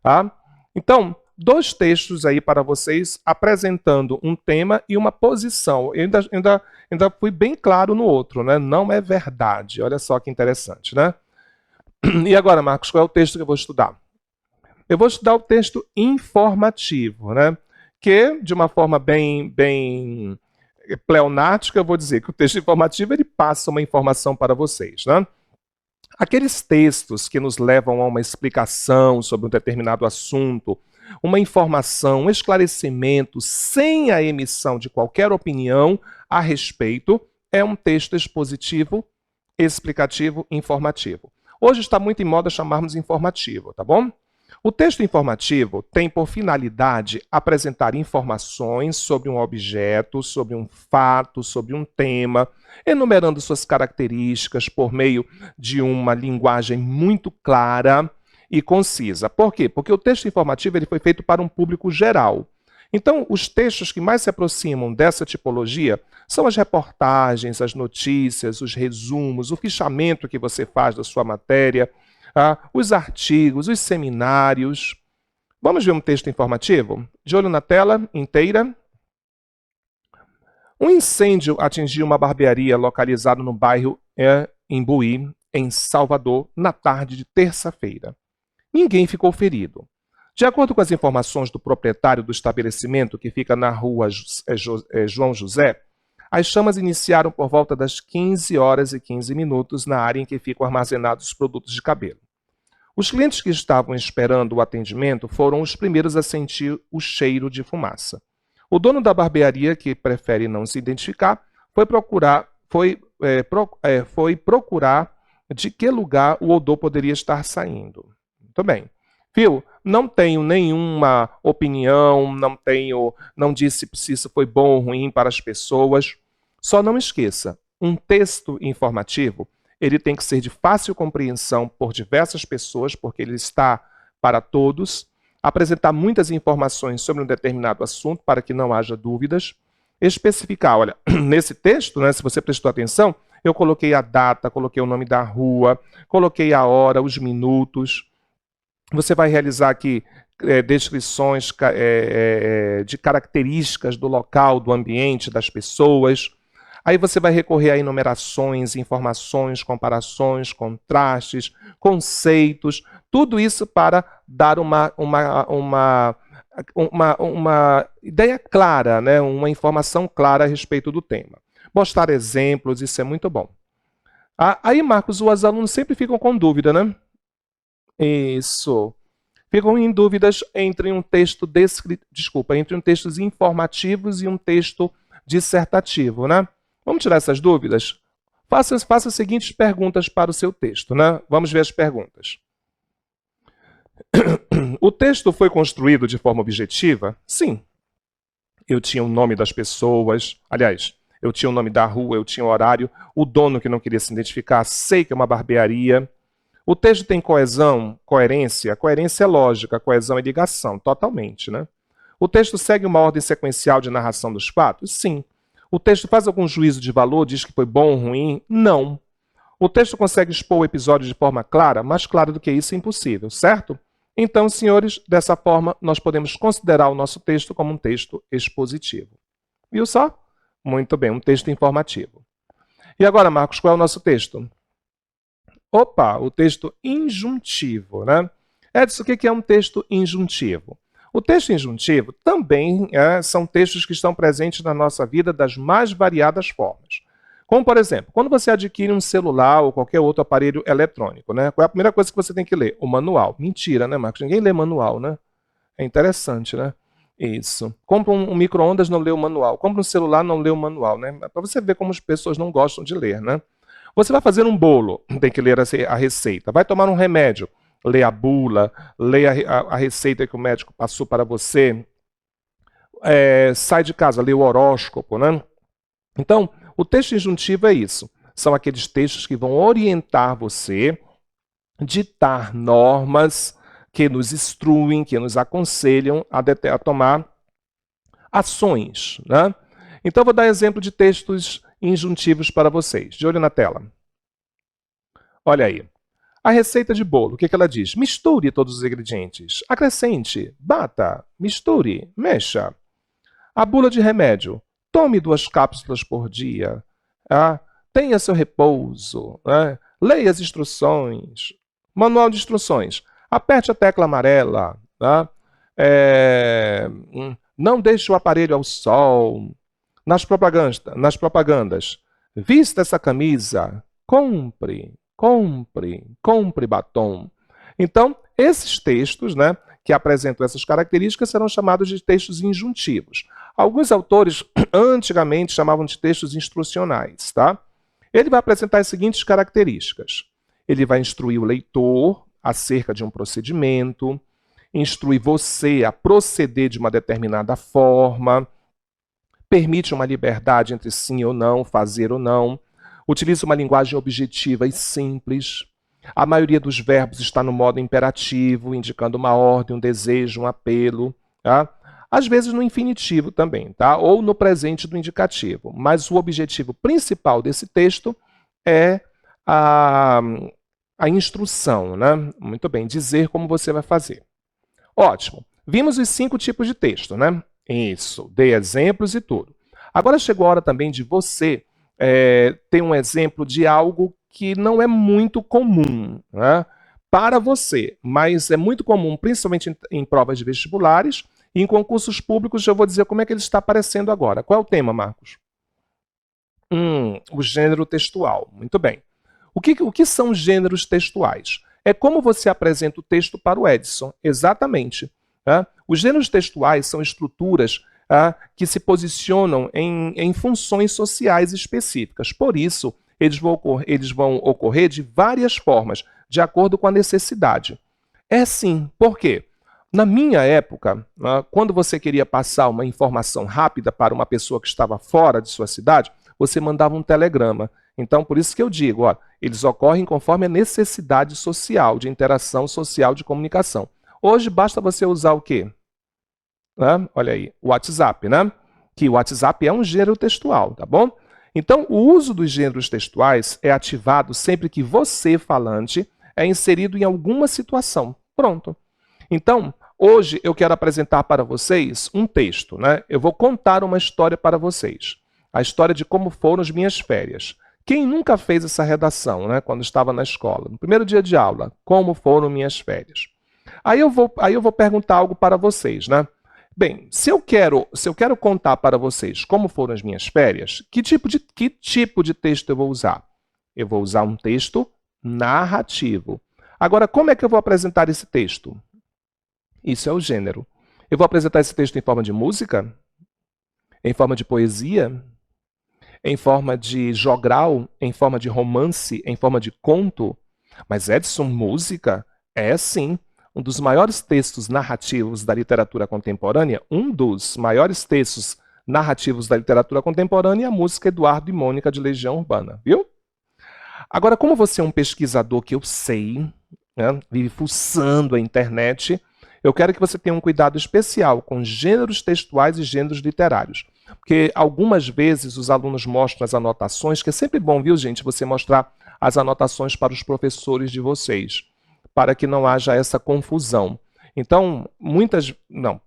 Tá? Então, dois textos aí para vocês apresentando um tema e uma posição. Eu ainda fui bem claro no outro, né? Não é verdade. Olha só que interessante, né? E agora, Marcos, qual é o texto que eu vou estudar? Eu vou estudar o texto informativo, né? Que, de uma forma bem pleonática, eu vou dizer que o texto informativo ele passa uma informação para vocês, né? Aqueles textos que nos levam a uma explicação sobre um determinado assunto, uma informação, um esclarecimento, sem a emissão de qualquer opinião a respeito, é um texto expositivo explicativo, informativo. Hoje está muito em moda chamarmos informativo, tá bom? O texto informativo tem por finalidade apresentar informações sobre um objeto, sobre um fato, sobre um tema, enumerando suas características por meio de uma linguagem muito clara e concisa. Por quê? Porque o texto informativo ele foi feito para um público geral. Então, os textos que mais se aproximam dessa tipologia são as reportagens, as notícias, os resumos, o fichamento que você faz da sua matéria, os artigos, os seminários. Vamos ver um texto informativo? De olho na tela inteira. Um incêndio atingiu uma barbearia localizada no bairro Imbuí, em Salvador, na tarde de terça-feira. Ninguém ficou ferido. De acordo com as informações do proprietário do estabelecimento, que fica na rua João José, as chamas iniciaram por volta das 15 horas e 15 minutos na área em que ficam armazenados os produtos de cabelo. Os clientes que estavam esperando o atendimento foram os primeiros a sentir o cheiro de fumaça. O dono da barbearia, que prefere não se identificar, foi procurar de que lugar o odor poderia estar saindo. Muito bem. Viu? Não tenho nenhuma opinião, não disse se isso foi bom ou ruim para as pessoas. Só não esqueça, um texto informativo, ele tem que ser de fácil compreensão por diversas pessoas, porque ele está para todos, apresentar muitas informações sobre um determinado assunto para que não haja dúvidas, especificar, olha, nesse texto, né, se você prestou atenção, eu coloquei a data, coloquei o nome da rua, coloquei a hora, os minutos. Você vai realizar aqui descrições de características do local, do ambiente, das pessoas. Aí você vai recorrer a enumerações, informações, comparações, contrastes, conceitos, tudo isso para dar uma ideia clara, né? Uma informação clara a respeito do tema. Mostrar exemplos, isso é muito bom. Aí, Marcos, os alunos sempre ficam com dúvida, né? Isso. Ficam em dúvidas entre um texto entre um texto informativos e um texto dissertativo, né? Vamos tirar essas dúvidas? Faça as seguintes perguntas para o seu texto, né? Vamos ver as perguntas. O texto foi construído de forma objetiva? Sim. Eu tinha o nome das pessoas, aliás, eu tinha o nome da rua, eu tinha o horário, o dono que não queria se identificar, sei que é uma barbearia. O texto tem coesão, coerência? Coerência é lógica, coesão é ligação, totalmente, né? O texto segue uma ordem sequencial de narração dos fatos? Sim. O texto faz algum juízo de valor, diz que foi bom ou ruim? Não. O texto consegue expor o episódio de forma clara? Mais clara do que isso é impossível, certo? Então, senhores, dessa forma, nós podemos considerar o nosso texto como um texto expositivo. Viu só? Muito bem, um texto informativo. E agora, Marcos, qual é o nosso texto? Opa, o texto injuntivo, né? Edson, o que é um texto injuntivo? O texto injuntivo também são textos que estão presentes na nossa vida das mais variadas formas. Como, por exemplo, quando você adquire um celular ou qualquer outro aparelho eletrônico, né? Qual é a primeira coisa que você tem que ler? O manual. Mentira, né, Marcos? Ninguém lê manual, né? É interessante, né? Isso. Compra um micro-ondas, não lê o manual. Compra um celular, não lê o manual, né? Para você ver como as pessoas não gostam de ler, né? Você vai fazer um bolo, tem que ler a receita. Vai tomar um remédio, lê a bula, lê a receita que o médico passou para você. Sai de casa, lê o horóscopo, né? Então, o texto injuntivo é isso. São aqueles textos que vão orientar você, ditar normas que nos instruem, que nos aconselham a tomar ações, né? Então, vou dar exemplo de textos injuntivos para vocês. De olho na tela. Olha aí. A receita de bolo, o que ela diz? Misture todos os ingredientes. Acrescente, bata, misture, mexa. A bula de remédio. Tome 2 cápsulas por dia. Tenha seu repouso. Leia as instruções. Manual de instruções. Aperte a tecla amarela. Não deixe o aparelho ao sol. Nas propagandas. Vista essa camisa. Compre batom. Então, esses textos, né, que apresentam essas características serão chamados de textos injuntivos. Alguns autores, antigamente, chamavam de textos instrucionais, tá? Ele vai apresentar as seguintes características. Ele vai instruir o leitor acerca de um procedimento, instrui você a proceder de uma determinada forma, permite uma liberdade entre sim ou não, fazer ou não, utiliza uma linguagem objetiva e simples. A maioria dos verbos está no modo imperativo, indicando uma ordem, um desejo, um apelo. Tá? Às vezes no infinitivo também, tá? Ou no presente do indicativo. Mas o objetivo principal desse texto é a instrução, né? Muito bem, dizer como você vai fazer. Ótimo. Vimos os 5 tipos de texto, né? Isso, dei exemplos e tudo. Agora chegou a hora também de você ter um exemplo de algo que não é muito comum, né, para você, mas é muito comum, principalmente em provas de vestibulares e em concursos públicos. Eu vou dizer como é que ele está aparecendo agora. Qual é o tema, Marcos? O gênero textual. Muito bem. O que são gêneros textuais? É como você apresenta o texto para o Edson. Exatamente. Tá? Os gêneros textuais são estruturas que se posicionam em funções sociais específicas. Por isso, eles vão ocorrer de várias formas, de acordo com a necessidade. É sim. Por quê? Na minha época, quando você queria passar uma informação rápida para uma pessoa que estava fora de sua cidade, você mandava um telegrama. Então, por isso que eu digo, eles ocorrem conforme a necessidade social, de interação social, de comunicação. Hoje, basta você usar o quê? Olha aí, o WhatsApp, né? Que o WhatsApp é um gênero textual, tá bom? Então, o uso dos gêneros textuais é ativado sempre que você, falante, é inserido em alguma situação. Pronto. Então, hoje eu quero apresentar para vocês um texto, né? Eu vou contar uma história para vocês. A história de como foram as minhas férias. Quem nunca fez essa redação, né, quando estava na escola? No primeiro dia de aula, como foram minhas férias? Aí eu vou perguntar algo para vocês, né? Bem, se eu quero contar para vocês como foram as minhas férias, que tipo de texto eu vou usar? Eu vou usar um texto narrativo. Agora, como é que eu vou apresentar esse texto? Isso é o gênero. Eu vou apresentar esse texto em forma de música? Em forma de poesia? Em forma de jogral? Em forma de romance? Em forma de conto? Mas, Edson, música? É sim. Um dos maiores textos narrativos da literatura contemporânea, um dos maiores textos narrativos da literatura contemporânea é a música Eduardo e Mônica de Legião Urbana, viu? Agora, como você é um pesquisador que eu sei, né, vive fuçando a internet, eu quero que você tenha um cuidado especial com gêneros textuais e gêneros literários. Porque algumas vezes os alunos mostram as anotações, que é sempre bom, viu, gente, você mostrar as anotações para os professores de vocês, para que não haja essa confusão. Então,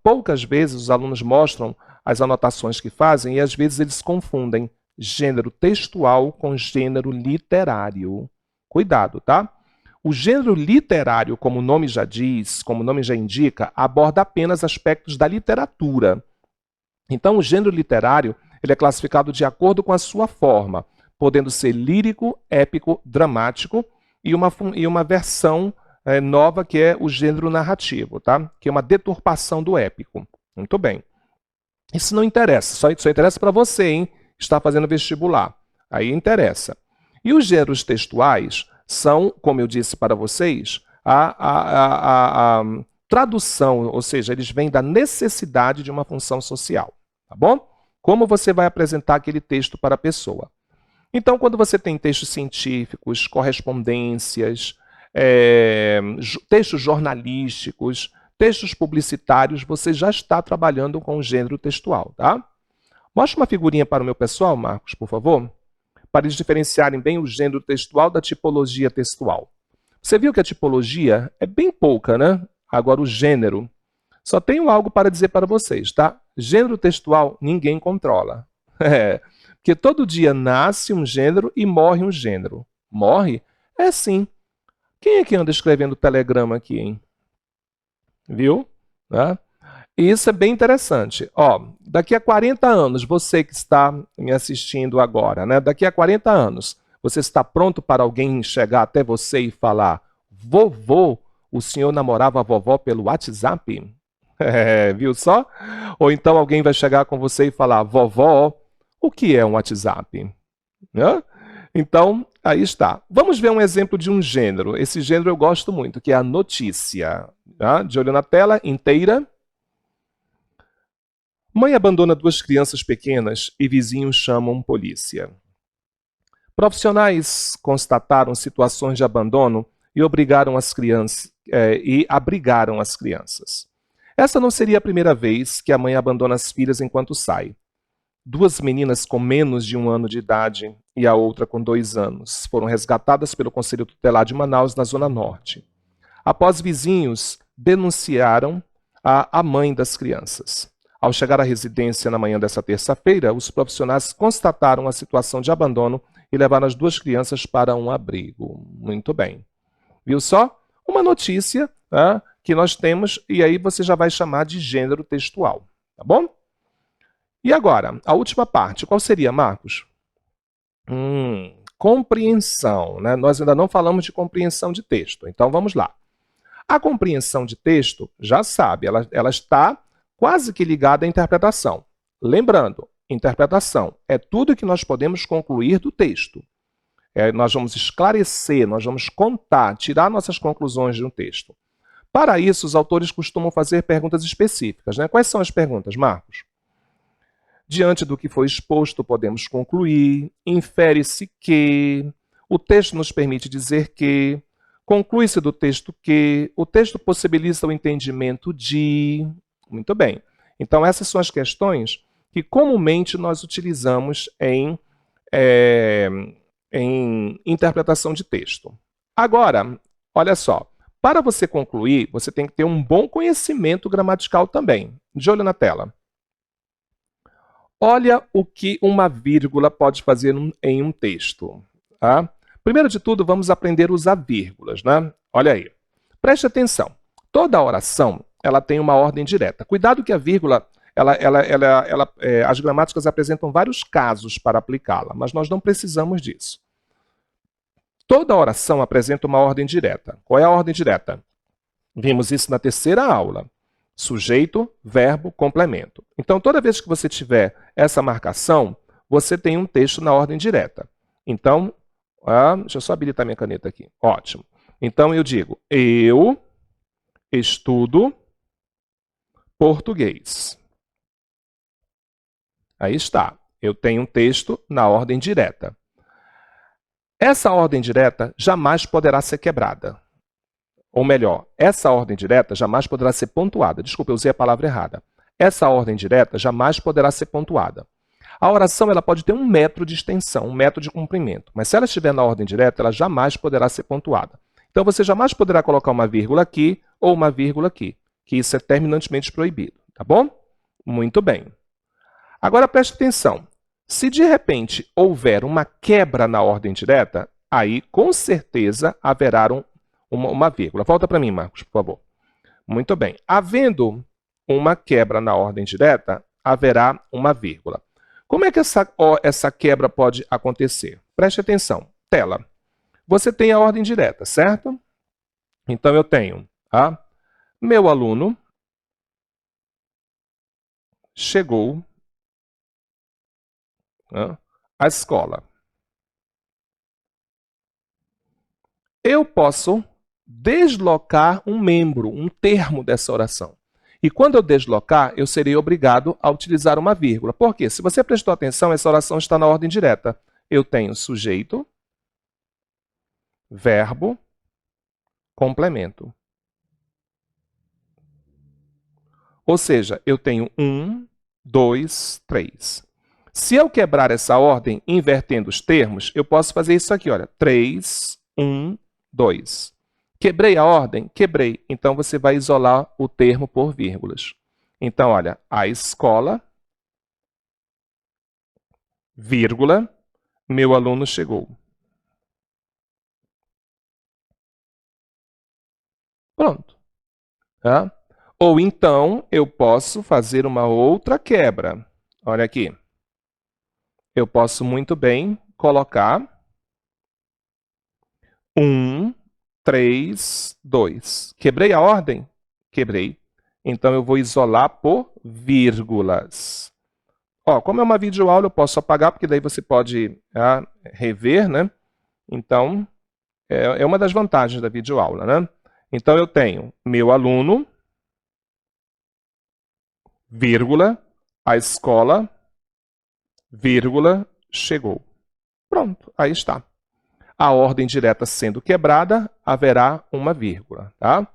poucas vezes os alunos mostram as anotações que fazem e às vezes eles confundem gênero textual com gênero literário. Cuidado, tá? O gênero literário, como o nome já diz, como o nome já indica, aborda apenas aspectos da literatura. Então, o gênero literário ele é classificado de acordo com a sua forma, podendo ser lírico, épico, dramático e uma versão nova que é o gênero narrativo, tá? Que é uma deturpação do épico. Muito bem. Isso não interessa, só interessa para você, hein? Que está fazendo vestibular. Aí interessa. E os gêneros textuais são, como eu disse para vocês, a tradução, ou seja, eles vêm da necessidade de uma função social, tá bom? Como você vai apresentar aquele texto para a pessoa. Então, quando você tem textos científicos, correspondências, textos jornalísticos, textos publicitários, você já está trabalhando com o gênero textual, tá? Mostra uma figurinha para o meu pessoal, Marcos, por favor, para eles diferenciarem bem o gênero textual da tipologia textual. Você viu que a tipologia é bem pouca, né? Agora o gênero. Só tenho algo para dizer para vocês, tá? Gênero textual ninguém controla. Porque todo dia nasce um gênero e morre um gênero. Morre? É sim. Quem é que anda escrevendo telegrama aqui, hein? Viu? E isso é bem interessante. Daqui a 40 anos, você que está me assistindo agora, né? Daqui a 40 anos, você está pronto para alguém chegar até você e falar: vovô, o senhor namorava a vovó pelo WhatsApp? Viu só? Ou então alguém vai chegar com você e falar: vovó, o que é um WhatsApp? Então, aí está. Vamos ver um exemplo de um gênero. Esse gênero eu gosto muito, que é a notícia. Tá? De olho na tela, inteira. Mãe abandona 2 crianças pequenas e vizinhos chamam polícia. Profissionais constataram situações de abandono e abrigaram as crianças. Essa não seria a primeira vez que a mãe abandona as filhas enquanto sai. 2 meninas com menos de 1 ano de idade e a outra com 2 anos foram resgatadas pelo Conselho Tutelar de Manaus, na Zona Norte. Após vizinhos denunciaram a mãe das crianças. Ao chegar à residência na manhã dessa terça-feira, os profissionais constataram a situação de abandono e levaram as 2 crianças para um abrigo. Muito bem. Viu só? Uma notícia que nós temos, e aí você já vai chamar de gênero textual. Tá bom? E agora, a última parte, qual seria, Marcos? Compreensão, né? Nós ainda não falamos de compreensão de texto, então vamos lá. A compreensão de texto, já sabe, ela está quase que ligada à interpretação. Lembrando, interpretação é tudo que nós podemos concluir do texto. Nós vamos esclarecer, nós vamos contar, tirar nossas conclusões de um texto. Para isso, os autores costumam fazer perguntas específicas, né? Quais são as perguntas, Marcos? Diante do que foi exposto, podemos concluir, infere-se que, o texto nos permite dizer que, conclui-se do texto que, o texto possibilita o entendimento de... Muito bem. Então, essas são as questões que comumente nós utilizamos em interpretação de texto. Agora, olha só, para você concluir, você tem que ter um bom conhecimento gramatical também. De olho na tela. Olha o que uma vírgula pode fazer em um texto. Tá? Primeiro de tudo, vamos aprender a usar vírgulas. Né? Olha aí. Preste atenção. Toda oração ela tem uma ordem direta. Cuidado que a vírgula, as gramáticas apresentam vários casos para aplicá-la, mas nós não precisamos disso. Toda oração apresenta uma ordem direta. Qual é a ordem direta? Vimos isso na terceira aula. Sujeito, verbo, complemento. Então, toda vez que você tiver essa marcação, você tem um texto na ordem direta. Então, deixa eu só habilitar minha caneta aqui. Ótimo. Então, eu digo, eu estudo português. Aí está. Eu tenho um texto na ordem direta. Essa ordem direta jamais poderá ser quebrada. Ou melhor, essa ordem direta jamais poderá ser pontuada. Desculpa, eu usei a palavra errada. Essa ordem direta jamais poderá ser pontuada. A oração ela pode ter 1 metro de extensão, 1 metro de comprimento. Mas se ela estiver na ordem direta, ela jamais poderá ser pontuada. Então, você jamais poderá colocar uma vírgula aqui ou uma vírgula aqui, que isso é terminantemente proibido. Tá bom? Muito bem. Agora, preste atenção. Se de repente houver uma quebra na ordem direta, aí com certeza haverá uma vírgula. Volta para mim, Marcos, por favor. Muito bem. Havendo uma quebra na ordem direta, haverá uma vírgula. Como é que essa quebra pode acontecer? Preste atenção. Tela. Você tem a ordem direta, certo? Então, eu tenho meu aluno chegou à escola. Eu posso deslocar um membro, um termo dessa oração. E quando eu deslocar, eu serei obrigado a utilizar uma vírgula. Por quê? Se você prestou atenção, essa oração está na ordem direta. Eu tenho sujeito, verbo, complemento. Ou seja, eu tenho 1, 2, 3. Se eu quebrar essa ordem, invertendo os termos, eu posso fazer isso aqui, olha. 3, 1, 2. Quebrei a ordem? Quebrei. Então, você vai isolar o termo por vírgulas. Então, olha, a escola, vírgula, meu aluno chegou. Pronto. Tá? Ou então, eu posso fazer uma outra quebra. Olha aqui. Eu posso muito bem colocar 1, 3, 2. Quebrei a ordem? Quebrei. Então, eu vou isolar por vírgulas. Ó, como é uma videoaula, eu posso apagar, porque daí você pode rever, né? Então, é uma das vantagens da videoaula, né? Então, eu tenho meu aluno, vírgula, a escola, vírgula, chegou. Pronto, aí está. A ordem direta sendo quebrada, haverá uma vírgula, tá?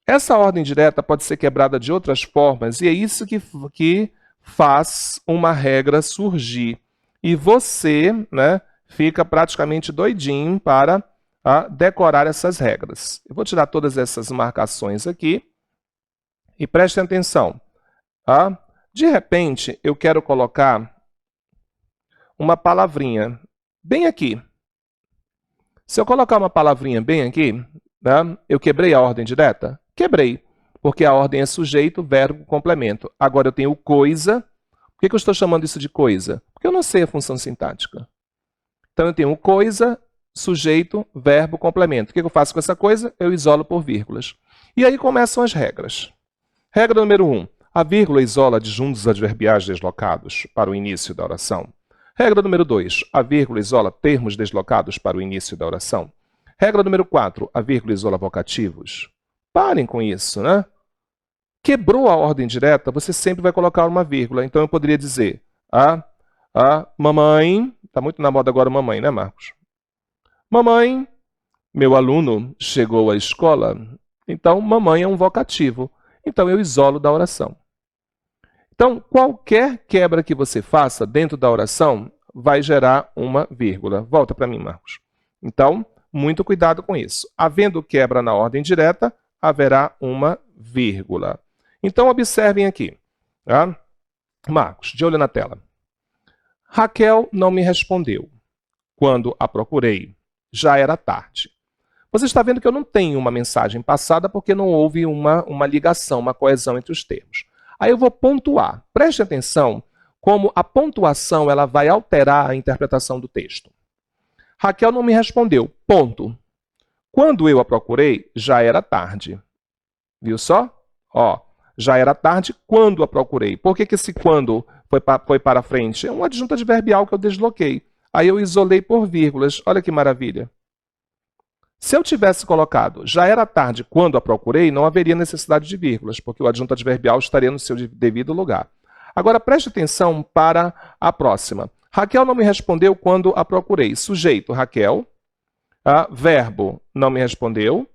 Essa ordem direta pode ser quebrada de outras formas, e é isso que faz uma regra surgir. E você, né, fica praticamente doidinho para decorar essas regras. Eu vou tirar todas essas marcações aqui, e prestem atenção. Tá? De repente, eu quero colocar uma palavrinha bem aqui. Se eu colocar uma palavrinha bem aqui, né, eu quebrei a ordem direta? Quebrei, porque a ordem é sujeito, verbo, complemento. Agora eu tenho coisa. Por que eu estou chamando isso de coisa? Porque eu não sei a função sintática. Então eu tenho coisa, sujeito, verbo, complemento. O que eu faço com essa coisa? Eu isolo por vírgulas. E aí começam as regras. Regra número 1. A vírgula isola adjuntos adverbiais deslocados para o início da oração. Regra número 2. A vírgula isola termos deslocados para o início da oração. Regra número 4. A vírgula isola vocativos. Parem com isso, né? Quebrou a ordem direta, você sempre vai colocar uma vírgula. Então eu poderia dizer, mamãe, está muito na moda agora mamãe, né, Marcos? Mamãe, meu aluno chegou à escola. Então, mamãe é um vocativo. Então eu isolo da oração. Então, qualquer quebra que você faça dentro da oração vai gerar uma vírgula. Volta para mim, Marcos. Então, muito cuidado com isso. Havendo quebra na ordem direta, haverá uma vírgula. Então, observem aqui. Tá? Marcos, de olho na tela. Raquel não me respondeu. Quando a procurei, já era tarde. Você está vendo que eu não tenho uma mensagem passada porque não houve uma ligação, uma coesão entre os termos. Aí eu vou pontuar. Preste atenção como a pontuação ela vai alterar a interpretação do texto. Raquel não me respondeu. Ponto. Quando eu a procurei, já era tarde. Viu só? Ó, já era tarde quando a procurei. Por que esse quando foi para frente? É um adjunto adverbial que eu desloquei. Aí eu isolei por vírgulas. Olha que maravilha. Se eu tivesse colocado já era tarde quando a procurei, não haveria necessidade de vírgulas, porque o adjunto adverbial estaria no seu devido lugar. Agora, preste atenção para a próxima. Raquel não me respondeu quando a procurei. Sujeito, Raquel. Verbo, não me respondeu.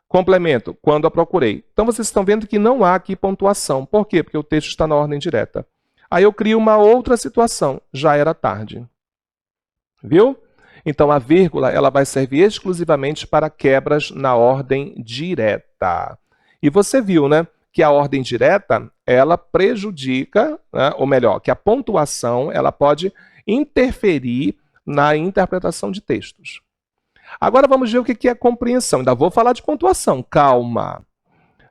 Complemento, quando a procurei. Então, vocês estão vendo que não há aqui pontuação. Por quê? Porque o texto está na ordem direta. Aí eu crio uma outra situação. Já era tarde. Viu? Então, a vírgula ela vai servir exclusivamente para quebras na ordem direta. E você viu, né, que a ordem direta ela prejudica, né, ou melhor, que a pontuação ela pode interferir na interpretação de textos. Agora vamos ver o que é compreensão. Ainda vou falar de pontuação, calma.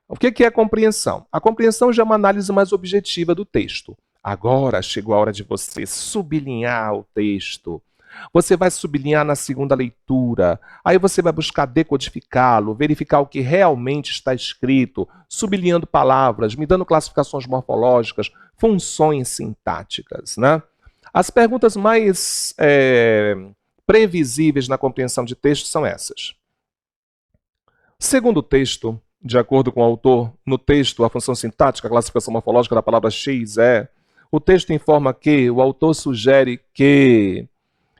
O que é compreensão? A compreensão já é uma análise mais objetiva do texto. Agora chegou a hora de você sublinhar o texto. Você vai sublinhar na segunda leitura, aí você vai buscar decodificá-lo, verificar o que realmente está escrito, sublinhando palavras, me dando classificações morfológicas, funções sintáticas, né? As perguntas mais previsíveis na compreensão de texto são essas. Segundo o texto, de acordo com o autor, no texto, a função sintática, a classificação morfológica da palavra X é, o texto informa que, o autor sugere que...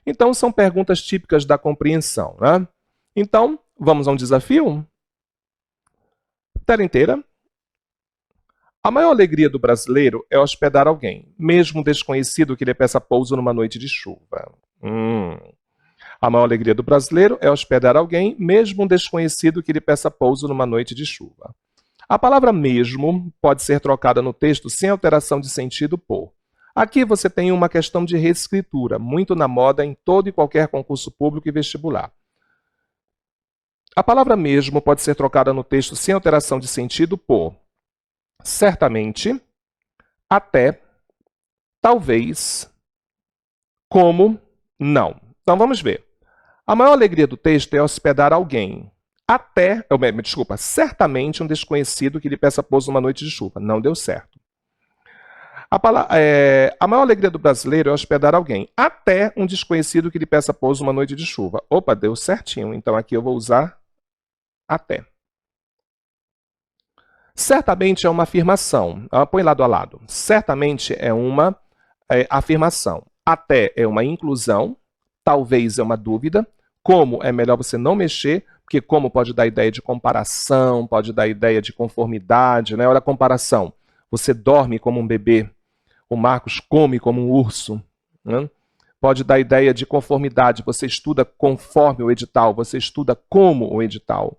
Então, são perguntas típicas da compreensão, né? Então, vamos a um desafio? Tela inteira. A maior alegria do brasileiro é hospedar alguém, mesmo desconhecido que lhe peça pouso numa noite de chuva. A maior alegria do brasileiro é hospedar alguém, mesmo desconhecido que lhe peça pouso numa noite de chuva. A palavra mesmo pode ser trocada no texto sem alteração de sentido por. Aqui você tem uma questão de reescritura, muito na moda em todo e qualquer concurso público e vestibular. A palavra mesmo pode ser trocada no texto sem alteração de sentido por certamente, até, talvez, como, não. Então vamos ver. A maior alegria do texto é hospedar alguém. Certamente um desconhecido que lhe peça pouso numa noite de chuva. Não deu certo. A maior alegria do brasileiro é hospedar alguém, até um desconhecido que lhe peça pouso uma noite de chuva. Opa, deu certinho. Então aqui eu vou usar até. Certamente é uma afirmação. Põe lado a lado. Certamente é uma afirmação. Até é uma inclusão. Talvez é uma dúvida. Como é melhor você não mexer, porque como pode dar ideia de comparação, pode dar ideia de conformidade, né? Olha a comparação. Você dorme como um bebê. O Marcos come como um urso. Né? Pode dar ideia de conformidade. Você estuda conforme o edital. Você estuda como o edital.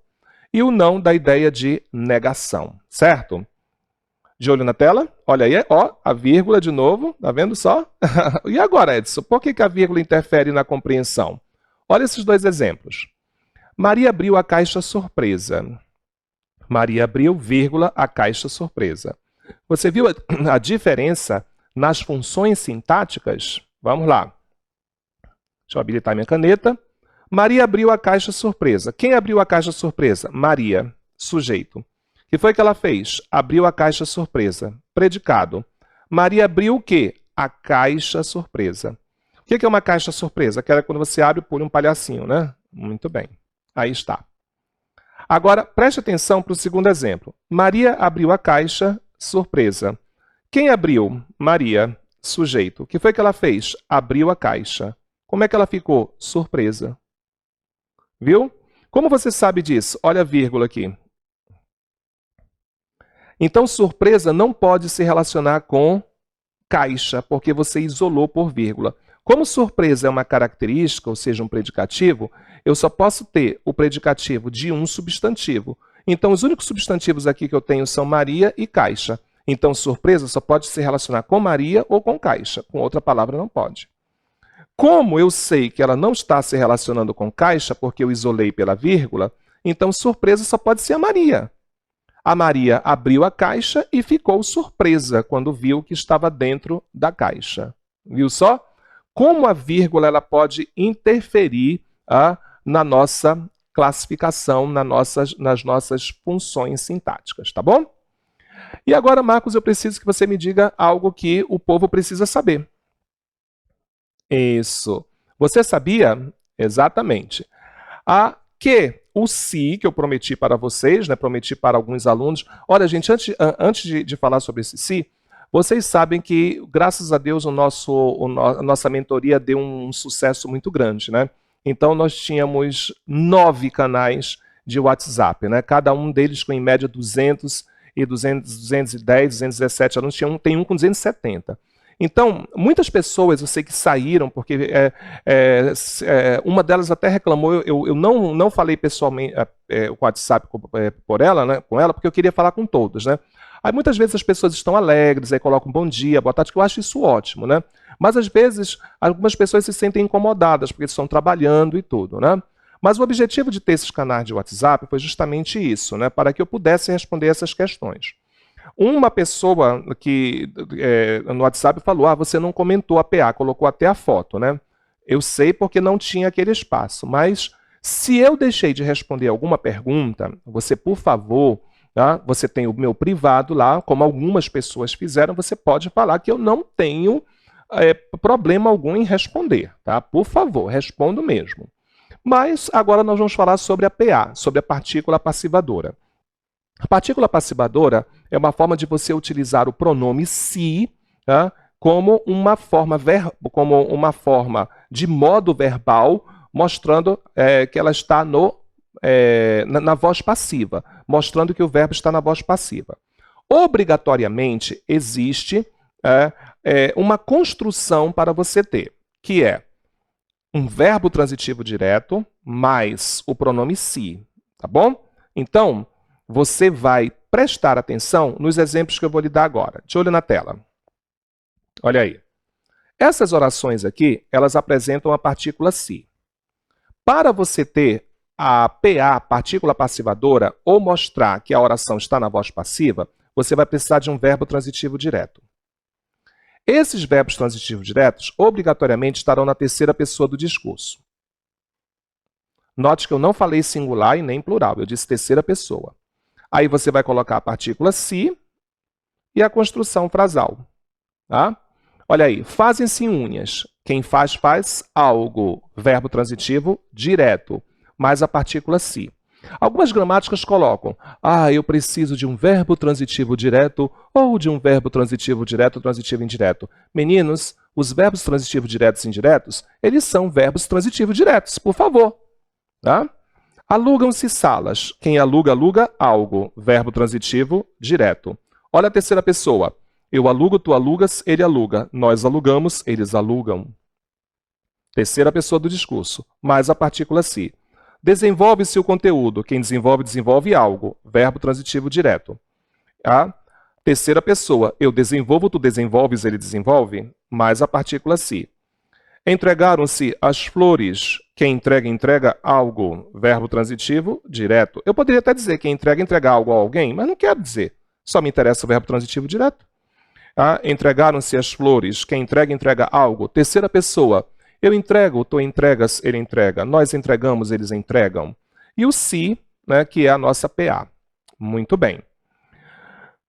E o não dá ideia de negação, certo? De olho na tela? Olha aí, ó, a vírgula de novo, tá vendo só? E agora, Edson, por que a vírgula interfere na compreensão? Olha esses dois exemplos. Maria abriu a caixa surpresa. Maria abriu, vírgula, a caixa surpresa. Você viu a diferença nas funções sintáticas? Vamos lá. Deixa eu habilitar minha caneta. Maria abriu a caixa surpresa. Quem abriu a caixa surpresa? Maria, sujeito. O que foi que ela fez? Abriu a caixa surpresa. Predicado. Maria abriu o quê? A caixa surpresa. O que é uma caixa surpresa? Que era quando você abre e pula um palhacinho, né? Muito bem. Aí está. Agora, preste atenção para o segundo exemplo. Maria abriu a caixa surpresa. Quem abriu? Maria, sujeito. O que foi que ela fez? Abriu a caixa. Como é que ela ficou? Surpresa. Viu? Como você sabe disso? Olha a vírgula aqui. Então, surpresa não pode se relacionar com caixa, porque você isolou por vírgula. Como surpresa é uma característica, ou seja, um predicativo, eu só posso ter o predicativo de um substantivo. Então, os únicos substantivos aqui que eu tenho são Maria e caixa. Então, surpresa só pode se relacionar com Maria ou com caixa. Com outra palavra, não pode. Como eu sei que ela não está se relacionando com caixa, porque eu isolei pela vírgula, então surpresa só pode ser a Maria. A Maria abriu a caixa e ficou surpresa quando viu que estava dentro da caixa. Viu só? Como a vírgula ela pode interferir na nossa classificação, nas nossas funções sintáticas, tá bom? E agora, Marcos, eu preciso que você me diga algo que o povo precisa saber. Isso. Você sabia? Exatamente. Que o se, que eu prometi para vocês, né, prometi para alguns alunos. Olha, gente, antes de falar sobre esse se, vocês sabem que, graças a Deus, a nossa mentoria deu um sucesso muito grande, né? Então, nós tínhamos 9 canais de WhatsApp, né? Cada um deles com, em média, 200 e 210, 217 alunos. Tem um com 270. Então, muitas pessoas, eu sei que saíram, porque uma delas até reclamou, eu não falei pessoalmente o WhatsApp com ela, porque eu queria falar com todos, né? Aí muitas vezes as pessoas estão alegres, aí colocam bom dia, boa tarde, que eu acho isso ótimo, né? Mas às vezes algumas pessoas se sentem incomodadas, porque estão trabalhando e tudo, né? Mas o objetivo de ter esses canais de WhatsApp foi justamente isso, né? Para que eu pudesse responder essas questões. Uma pessoa que no WhatsApp falou, você não comentou a PA, colocou até a foto, né? Eu sei porque não tinha aquele espaço, mas se eu deixei de responder alguma pergunta, você, por favor, tá? Você tem o meu privado lá, como algumas pessoas fizeram, você pode falar que eu não tenho problema algum em responder, tá? Por favor, respondo mesmo. Mas agora nós vamos falar sobre a PA, sobre a partícula passivadora. A partícula passivadora é uma forma de você utilizar o pronome se, tá, como uma forma de modo verbal, mostrando que ela está na voz passiva, mostrando que o verbo está na voz passiva. Obrigatoriamente existe uma construção para você ter, que é um verbo transitivo direto mais o pronome se, tá bom? Então, você vai prestar atenção nos exemplos que eu vou lhe dar agora. De olho na tela. Olha aí. Essas orações aqui, elas apresentam a partícula se. Para você ter a PA, partícula passivadora, ou mostrar que a oração está na voz passiva, você vai precisar de um verbo transitivo direto. Esses verbos transitivos diretos, obrigatoriamente, estarão na terceira pessoa do discurso. Note que eu não falei singular e nem plural, eu disse terceira pessoa. Aí você vai colocar a partícula se e a construção frasal. Tá? Olha aí, fazem-se unhas. Quem faz, faz algo. Verbo transitivo direto, mais a partícula se. Algumas gramáticas colocam, eu preciso de um verbo transitivo direto ou de um verbo transitivo direto, transitivo indireto. Meninos, os verbos transitivos diretos e indiretos, eles são verbos transitivos diretos, por favor. Tá? Alugam-se salas. Quem aluga, aluga algo. Verbo transitivo direto. Olha a terceira pessoa. Eu alugo, tu alugas, ele aluga. Nós alugamos, eles alugam. Terceira pessoa do discurso, mais a partícula se. Desenvolve-se o conteúdo. Quem desenvolve, desenvolve algo. Verbo transitivo direto. A terceira pessoa. Eu desenvolvo, tu desenvolves, ele desenvolve. Mais a partícula se. Entregaram-se as flores. Quem entrega, entrega algo. Verbo transitivo direto. Eu poderia até dizer quem entrega, entrega algo a alguém, mas não quero dizer. Só me interessa o verbo transitivo direto. Entregaram-se as flores. Quem entrega, entrega algo. Terceira pessoa. Eu entrego, tu entregas, ele entrega. Nós entregamos, eles entregam. E o se, né, que é a nossa PA. Muito bem.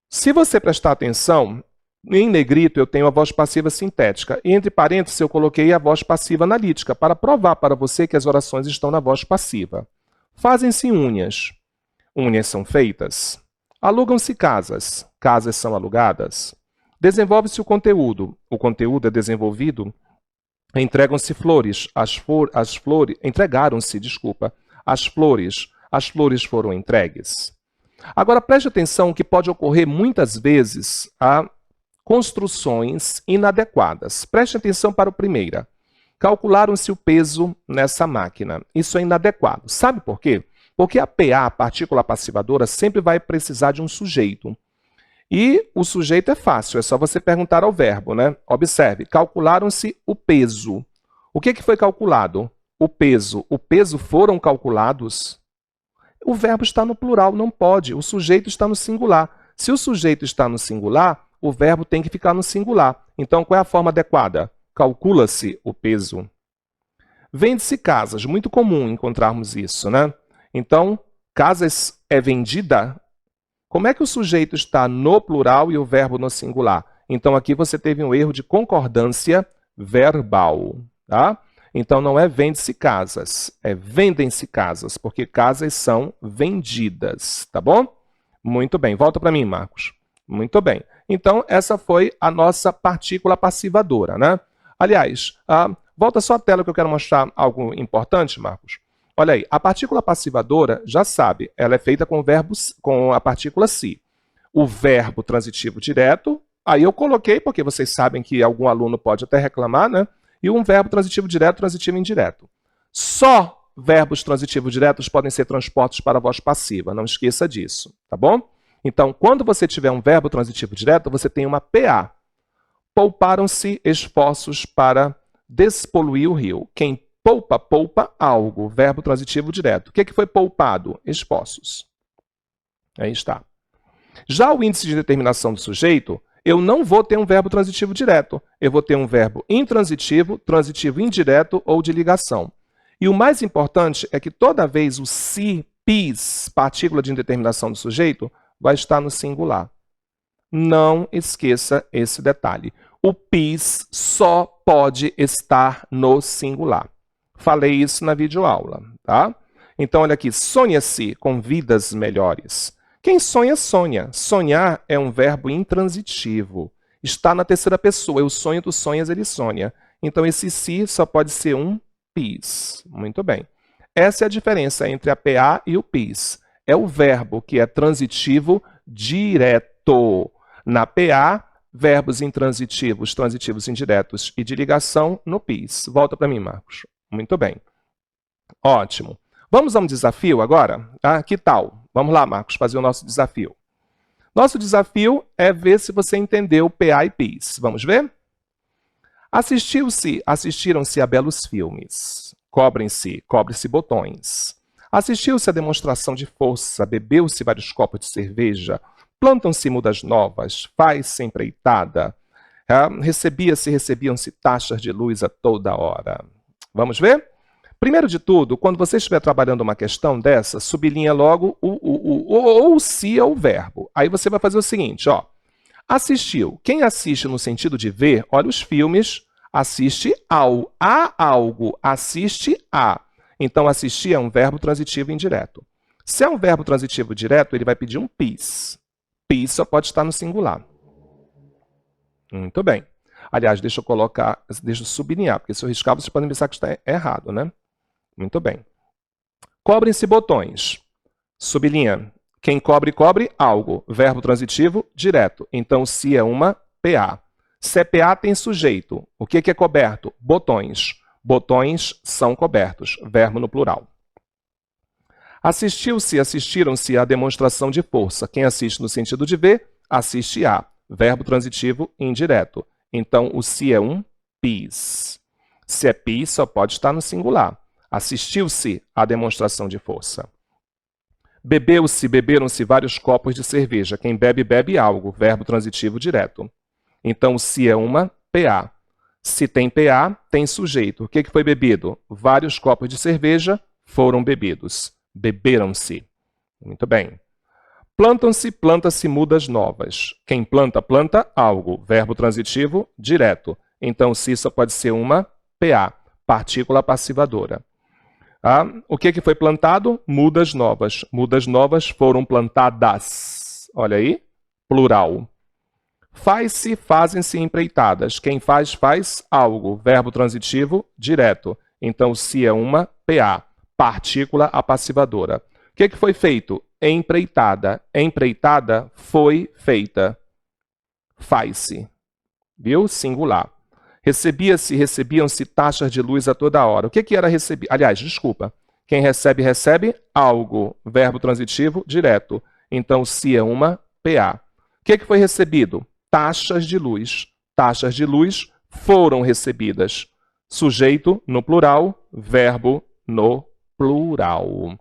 Se você prestar atenção, em negrito eu tenho a voz passiva sintética. E entre parênteses eu coloquei a voz passiva analítica, para provar para você que as orações estão na voz passiva. Fazem-se unhas. Unhas são feitas. Alugam-se casas. Casas são alugadas. Desenvolve-se o conteúdo. O conteúdo é desenvolvido. Entregam-se flores. Entregaram-se, desculpa. As flores foram entregues. Agora, preste atenção que pode ocorrer muitas vezes a construções inadequadas. Preste atenção para o primeiro. Calcularam-se o peso nessa máquina. Isso é inadequado. Sabe por quê? Porque a PA, a partícula passivadora, sempre vai precisar de um sujeito. E o sujeito é fácil, é só você perguntar ao verbo, né? Observe, calcularam-se o peso. O que foi calculado? O peso. O peso foram calculados? O verbo está no plural, não pode. O sujeito está no singular. Se o sujeito está no singular, o verbo tem que ficar no singular. Então, qual é a forma adequada? Calcula-se o peso. Vende-se casas. Muito comum encontrarmos isso, né? Então, casas é vendida. Como é que o sujeito está no plural e o verbo no singular? Então, aqui você teve um erro de concordância verbal. Tá? Então, não é vende-se casas, é vendem-se casas, porque casas são vendidas. Tá bom? Muito bem. Volta para mim, Marcos. Muito bem. Então, essa foi a nossa partícula passivadora, né? Aliás, volta só a tela que eu quero mostrar algo importante, Marcos. Olha aí, a partícula passivadora, já sabe, ela é feita com a partícula se. O verbo transitivo direto, aí eu coloquei, porque vocês sabem que algum aluno pode até reclamar, né? E um verbo transitivo direto, transitivo indireto. Só verbos transitivos diretos podem ser transpostos para a voz passiva, não esqueça disso, tá bom? Então, quando você tiver um verbo transitivo direto, você tem uma PA. Pouparam-se esforços para despoluir o rio. Quem poupa, poupa algo. Verbo transitivo direto. O que foi poupado? Esforços. Aí está. Já o índice de determinação do sujeito, eu não vou ter um verbo transitivo direto. Eu vou ter um verbo intransitivo, transitivo indireto ou de ligação. E o mais importante é que toda vez o se, pis, partícula de indeterminação do sujeito, vai estar no singular. Não esqueça esse detalhe. O pis só pode estar no singular. Falei isso na videoaula, tá? Então, olha aqui, sonha-se com vidas melhores. Quem sonha, sonha. Sonhar é um verbo intransitivo. Está na terceira pessoa. Eu sonho, tu sonhas, ele sonha. Então, esse se só pode ser um pis. Muito bem. Essa é a diferença entre a PA e o pis. É o verbo que é transitivo direto. Na PA, verbos intransitivos, transitivos indiretos e de ligação no pis. Volta para mim, Marcos. Muito bem. Ótimo. Vamos a um desafio agora? Que tal? Vamos lá, Marcos, fazer o nosso desafio. Nosso desafio é ver se você entendeu PA e PIS. Vamos ver? Assistiram-se a belos filmes. Cobre-se botões. Assistiu-se a demonstração de força, bebeu-se vários copos de cerveja, plantam-se mudas novas, faz-se empreitada, recebiam-se taxas de luz a toda hora. Vamos ver? Primeiro de tudo, quando você estiver trabalhando uma questão dessa, sublinha logo o se ou o verbo. Aí você vai fazer o seguinte, ó. Assistiu. Quem assiste no sentido de ver, olha os filmes, assiste ao. A algo, assiste a. Então, assistir é um verbo transitivo indireto. Se é um verbo transitivo direto, ele vai pedir um PIS. PIS só pode estar no singular. Muito bem. Aliás, deixa eu sublinhar, porque se eu riscar, vocês podem pensar que está errado, né? Muito bem. Cobrem-se botões. Sublinha. Quem cobre, cobre algo. Verbo transitivo direto. Então, se é uma PA. Se é PA, tem sujeito. O que é coberto? Botões. Botões são cobertos. Verbo no plural. Assistiu-se, assistiram-se à demonstração de força. Quem assiste no sentido de ver, assiste a. Verbo transitivo indireto. Então, o se é um PIS. Se é PIS, só pode estar no singular. Assistiu-se à demonstração de força. Bebeu-se, beberam-se vários copos de cerveja. Quem bebe, bebe algo. Verbo transitivo direto. Então, o se é uma PA. Se tem PA, tem sujeito. O que foi bebido? Vários copos de cerveja foram bebidos. Beberam-se. Muito bem. Plantam-se, planta-se mudas novas. Quem planta, planta algo. Verbo transitivo direto. Então, se só pode ser uma PA, partícula passivadora. O que foi plantado? Mudas novas. Mudas novas foram plantadas. Olha aí, plural. Faz-se, fazem-se empreitadas. Quem faz, faz algo. Verbo transitivo direto. Então, se é uma PA, partícula apassivadora. O que foi feito? Empreitada. Empreitada foi feita. Faz-se. Viu? Singular. Recebia-se, recebiam-se taxas de luz a toda hora. O que era receber? Aliás, desculpa. Quem recebe, recebe algo. Verbo transitivo direto. Então, se é uma PA. O que foi recebido? Taxas de luz. Taxas de luz foram recebidas. Sujeito no plural, verbo no plural.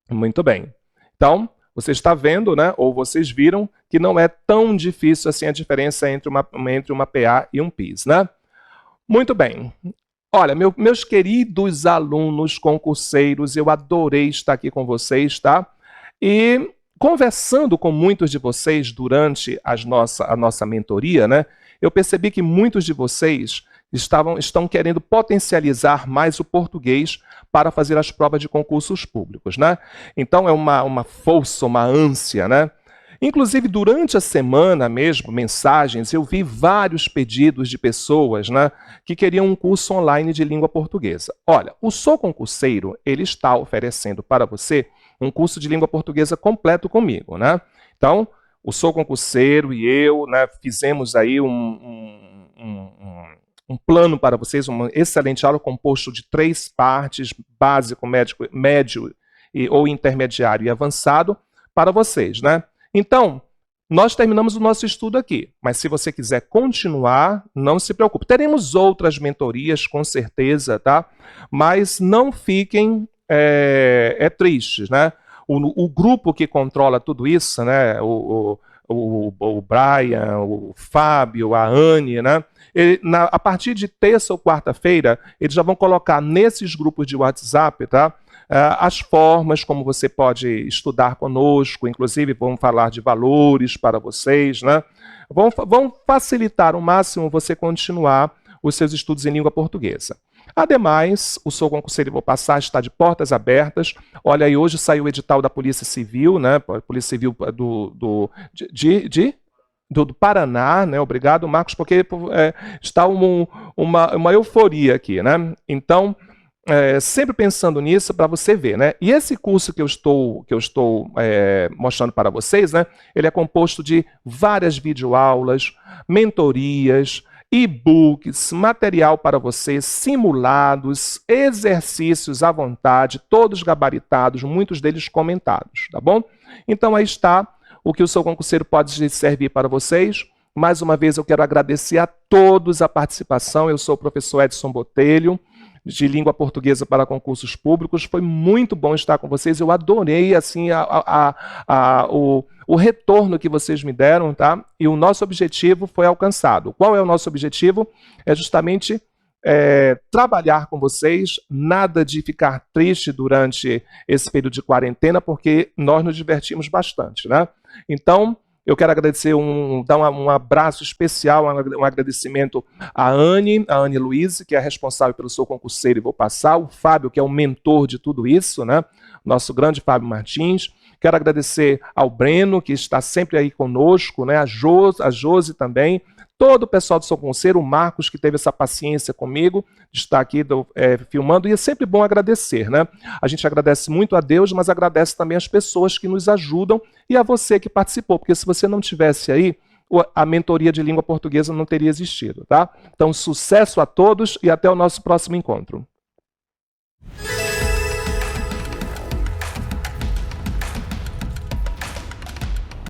Muito bem. Então, você está vendo, né, ou vocês viram, que não é tão difícil assim a diferença entre uma PA e um PIS, né? Muito bem. Olha, meus queridos alunos concurseiros, eu adorei estar aqui com vocês, tá? E conversando com muitos de vocês durante a nossa mentoria, né, eu percebi que muitos de vocês estão querendo potencializar mais o português para fazer as provas de concursos públicos, né? Então, é uma força, uma ânsia, né? Inclusive, durante a semana mesmo, mensagens, eu vi vários pedidos de pessoas, né, que queriam um curso online de língua portuguesa. Olha, o Sou Concurseiro, ele está oferecendo para você um curso de língua portuguesa completo comigo, né? Então, o Sou Concurseiro e eu, né, fizemos aí um plano para vocês, uma excelente aula composto de 3 partes, básico, médio ou intermediário e avançado, para vocês, né? Então, nós terminamos o nosso estudo aqui, mas se você quiser continuar, não se preocupe. Teremos outras mentorias, com certeza, tá? Mas não fiquem tristes, né? O grupo que controla tudo isso, né? O Brian, o Fábio, a Anne, né? A partir de terça ou quarta-feira, eles já vão colocar nesses grupos de WhatsApp, tá? As formas como você pode estudar conosco, inclusive vamos falar de valores para vocês, né? Vão facilitar ao máximo você continuar os seus estudos em língua portuguesa. Ademais, o Sou Concurseiro Vou Passar está de portas abertas. Olha aí, hoje saiu o edital da Polícia Civil, né? Polícia Civil do Paraná, né? Obrigado, Marcos, porque está uma euforia aqui, né? Então, sempre pensando nisso para você ver, né? E esse curso que eu estou mostrando para vocês, né? Ele é composto de várias videoaulas, mentorias, e-books, material para você, simulados, exercícios à vontade, todos gabaritados, muitos deles comentados, tá bom? Então aí está o que o Sou Concurseiro pode servir para vocês. Mais uma vez eu quero agradecer a todos a participação. Eu sou o professor Edson Botelho, de língua portuguesa para concursos públicos. Foi muito bom estar com vocês. Eu adorei assim o retorno que vocês me deram, tá? E o nosso objetivo foi alcançado. Qual é o nosso objetivo? É justamente trabalhar com vocês, nada de ficar triste durante esse período de quarentena, porque nós nos divertimos bastante, né? Então, Eu quero agradecer, dar um abraço especial, um agradecimento à Anne Luiz, que é responsável pelo Sou Concurseiro e Vou Passar, o Fábio, que é o mentor de tudo isso, né? Nosso grande Fábio Martins. Quero agradecer ao Breno, que está sempre aí conosco, né? A Josi também, todo o pessoal do Sou Concurseiro, o Marcos, que teve essa paciência comigo, de estar aqui filmando, e é sempre bom agradecer, né? A gente agradece muito a Deus, mas agradece também as pessoas que nos ajudam e a você que participou, porque se você não tivesse aí, a mentoria de língua portuguesa não teria existido, tá? Então, sucesso a todos e até o nosso próximo encontro.